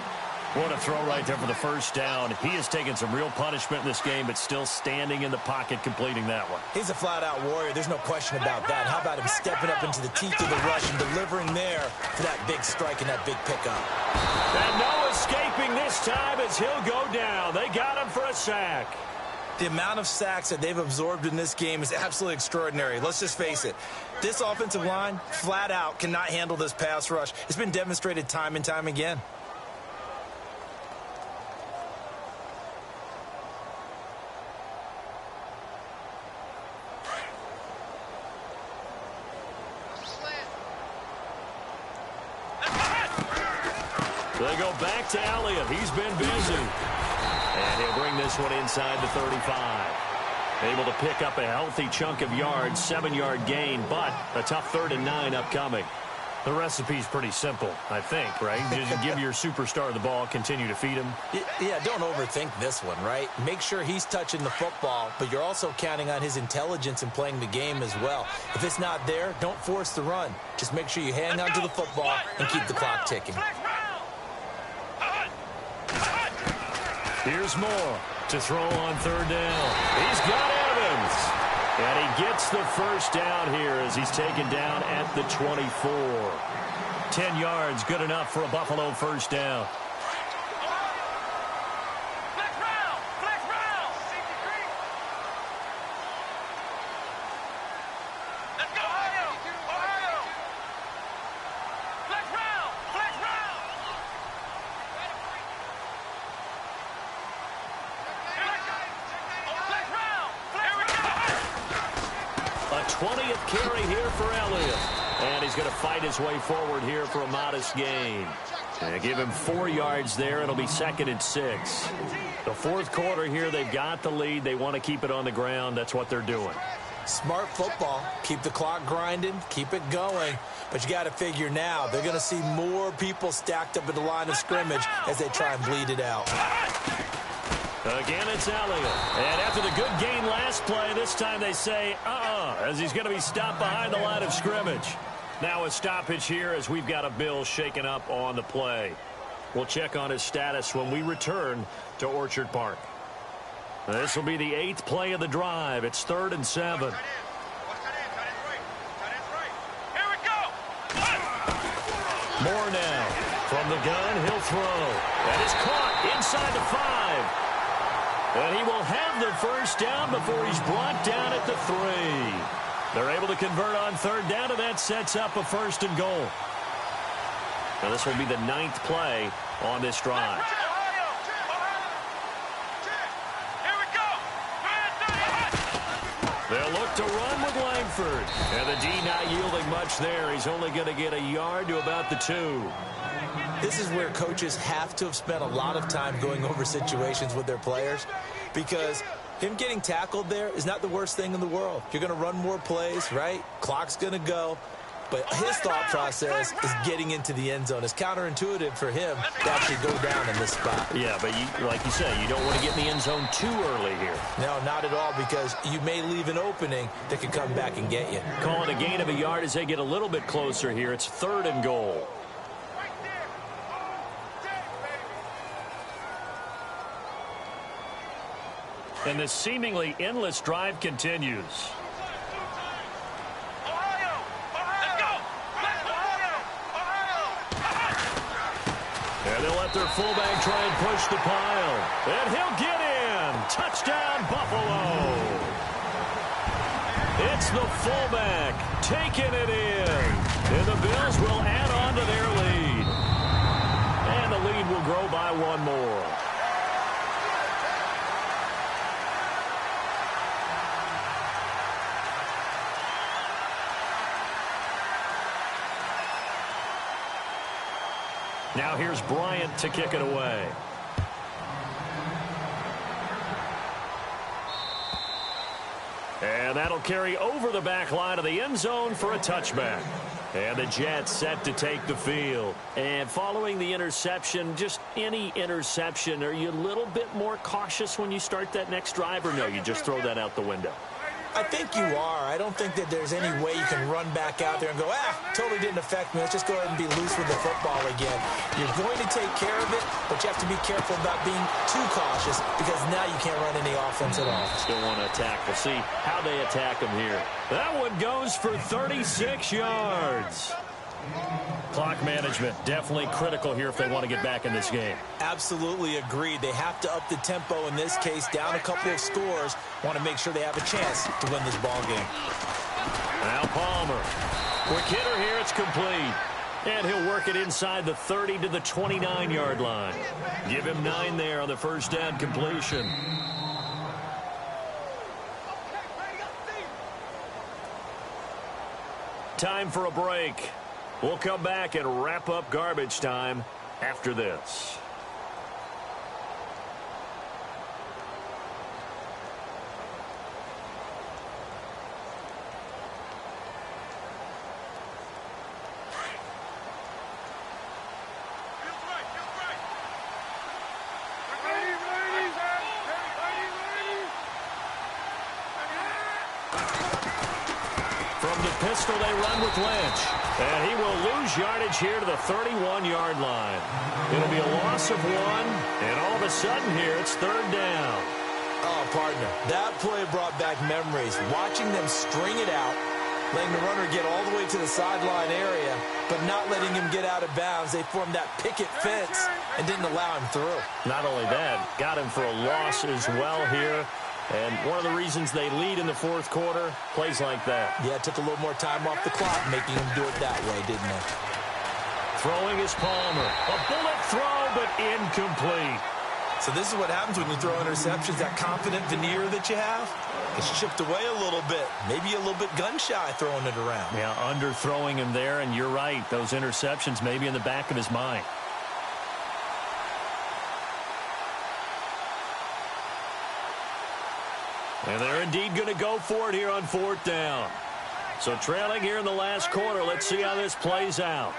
What a throw right there for the first down. He has taken some real punishment in this game, but still standing in the pocket, completing that one. He's a flat-out warrior. There's no question about that. How about him stepping up into the teeth of the rush and delivering there for that big strike and that big pickup? And no escaping this time as he'll go down. They got him for a sack. The amount of sacks that they've absorbed in this game is absolutely extraordinary. Let's just face it. This offensive line, flat out, cannot handle this pass rush. It's been demonstrated time and time again. They go back to Elliott. He's been busy. And he'll bring this one inside the 35. Able to pick up a healthy chunk of yards, 7-yard gain, but a tough 3rd and 9 upcoming. The recipe's pretty simple, I think, right? Just give your superstar the ball, continue to feed him. Yeah, don't overthink this one, right? Make sure he's touching the football, but you're also counting on his intelligence in playing the game as well. If it's not there, don't force the run. Just make sure you hang on to the football and keep the clock ticking. Here's Moore to throw on third down. He's got Evans. And he gets the first down here as he's taken down at the 24. 10 yards, good enough for a Buffalo first down. A 20th carry here for Elliott. And he's going to fight his way forward here for a modest gain. And give him 4 yards there. It'll be 2nd and 6. The fourth quarter here, they've got the lead. They want to keep it on the ground. That's what they're doing. Smart football. Keep the clock grinding. Keep it going. But you got to figure now, they're going to see more people stacked up at the line of scrimmage as they try and bleed it out. Again, it's Elliott. And after the good gain last play, this time they say, as he's going to be stopped behind the line of scrimmage. Now a stoppage here as we've got a Bill shaken up on the play. We'll check on his status when we return to Orchard Park. This will be the 8th play of the drive. It's 3rd and 7. Moore now. From the gun, he'll throw. That is caught inside the 5. And he will have the first down before he's brought down at the 3. They're able to convert on 3rd down, and that sets up a 1st and goal. Now this will be the 9th play on this drive. They'll look to run with Langford. And the D not yielding much there. He's only going to get a yard to about the 2. This is where coaches have to have spent a lot of time going over situations with their players, because him getting tackled there is not the worst thing in the world. You're going to run more plays, right? Clock's going to go. But his thought process is getting into the end zone. It's counterintuitive for him to actually go down in this spot. Yeah, but like you say, you don't want to get in the end zone too early here. No, not at all, because you may leave an opening that could come back and get you. Calling a gain of a yard as they get a little bit closer here. It's 3rd and goal. And this seemingly endless drive continues. And they'll let their fullback try and push the pile. And he'll get in. Touchdown, Buffalo. It's the fullback taking it in. And the Bills will add on to their lead. And the lead will grow by 1 more. Now here's Bryant to kick it away. And that'll carry over the back line of the end zone for a touchback. And the Jets set to take the field. And following the interception, just any interception, are you a little bit more cautious when you start that next drive, or no, you just throw that out the window? I think you are. I don't think that there's any way you can run back out there and go, totally didn't affect me. Let's just go ahead and be loose with the football again. You're going to take care of it, but you have to be careful about being too cautious, because now you can't run any offense at all. Still want to attack. We'll see how they attack him here. That one goes for 36 yards. Clock management definitely critical here if they want to get back in this game. Absolutely agreed. They have to up the tempo in this case, down a couple of scores. Want to make sure they have a chance to win this ball game. Now Palmer. Quick hitter here. It's complete. And he'll work it inside the 30 to the 29-yard line. Give him 9 there on the first down completion. Time for a break. We'll come back and wrap up garbage time after this. From the pistol, they run with Lynch. And he will lose yardage here to the 31-yard line. It'll be a loss of 1. And all of a sudden here, it's 3rd down. Oh, partner, that play brought back memories. Watching them string it out, letting the runner get all the way to the sideline area, but not letting him get out of bounds. They formed that picket fence and didn't allow him through. Not only that, got him for a loss as well here. And one of the reasons they lead in the 4th quarter, plays like that. Yeah, it took a little more time off the clock, making him do it that way, didn't it? Throwing is Palmer. A bullet throw, but incomplete. So this is what happens when you throw interceptions, that confident veneer that you have. It's chipped away a little bit. Maybe a little bit gun-shy throwing it around. Yeah, underthrowing him there, and you're right. Those interceptions may be in the back of his mind. And they're indeed going to go for it here on 4th down. So trailing here in the last quarter. Let's see how this plays out.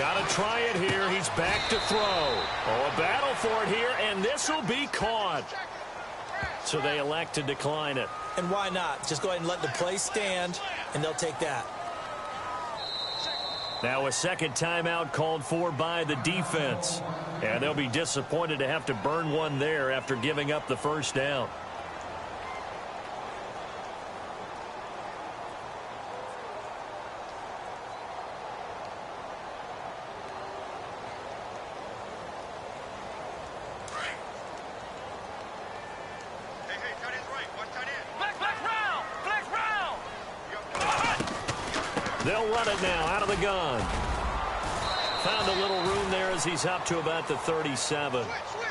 Got to try it here. He's back to throw. Oh, a battle for it here, and this will be caught. So they elect to decline it. And why not? Just go ahead and let the play stand, and they'll take that. Now a second timeout called for by the defense. And they'll be disappointed to have to burn one there after giving up the first down. They'll run it now out of the gun. Found a little room there as he's up to about the 37.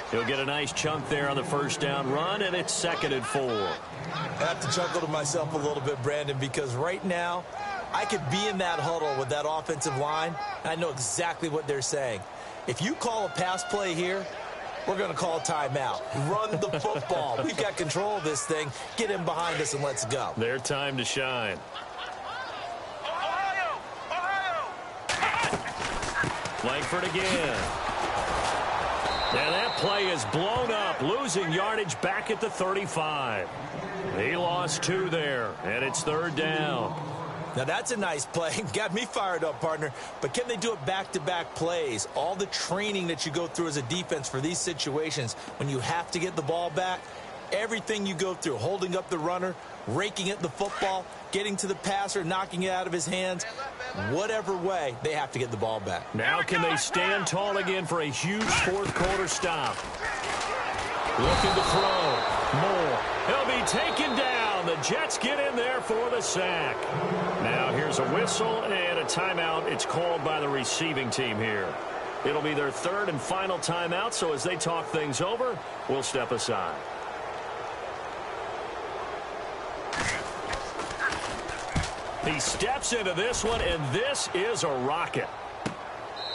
He'll get a nice chunk there on the first down run, and it's 2nd and 4. I have to chuckle to myself a little bit, Brandon, because right now I could be in that huddle with that offensive line, and I know exactly what they're saying. If you call a pass play here, we're going to call a timeout. Run the football. We've got control of this thing. Get in behind us and let's go. Their time to shine. Langford again. And that play is blown up, losing yardage back at the 35. He lost 2 there, and it's 3rd down. Now, that's a nice play. Got me fired up, partner. But can they do it back-to-back plays? All the training that you go through as a defense for these situations, when you have to get the ball back, everything you go through, holding up the runner, raking at the football, getting to the passer, knocking it out of his hands, whatever way, they have to get the ball back. Now can they stand tall again for a huge fourth-quarter stop? Looking to throw. Moore. He'll be taken down. The Jets get in there for the sack. Now here's a whistle and a timeout. It's called by the receiving team here. It'll be their 3rd and final timeout, so as they talk things over, we'll step aside. He steps into this one, and this is a rocket.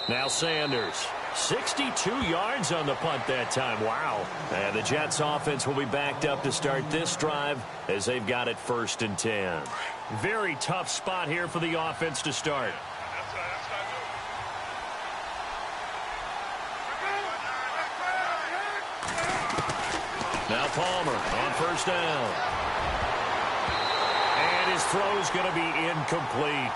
Now Sanders, 62 yards on the punt that time. Wow. And the Jets offense will be backed up to start this drive as they've got it 1st and 10. Very tough spot here for the offense to start. Now Palmer on 1st down. His throw is going to be incomplete.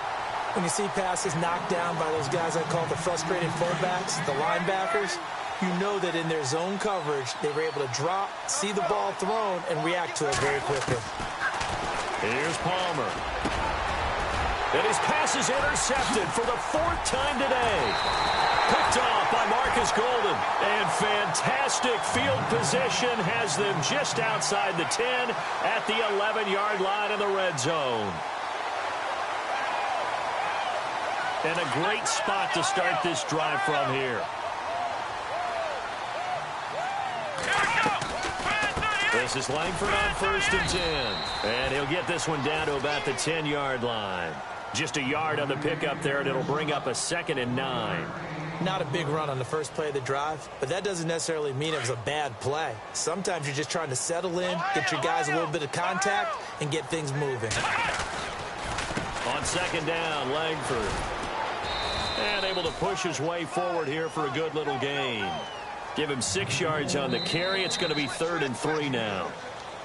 When you see passes knocked down by those guys I call the frustrated fullbacks, the linebackers, you know that in their zone coverage, they were able to drop, see the ball thrown, and react to it very quickly. Here's Palmer. And his pass is intercepted for the 4th time today. Picked off by Marcus Golden. And fantastic field position has them just outside the 10 at the 11-yard line in the red zone. And a great spot to start this drive from here. This is Langford on 1st and 10. And he'll get this one down to about the 10-yard line. Just a yard on the pickup there, and it'll bring up a 2nd and 9. Not a big run on the first play of the drive, but that doesn't necessarily mean it was a bad play. Sometimes you're just trying to settle in, get your guys a little bit of contact, and get things moving. On 2nd down, Langford. And able to push his way forward here for a good little gain. Give him 6 yards on the carry. It's going to be 3rd and 3 now.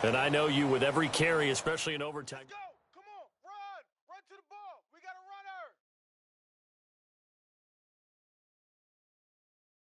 And I know you with every carry, especially in overtime.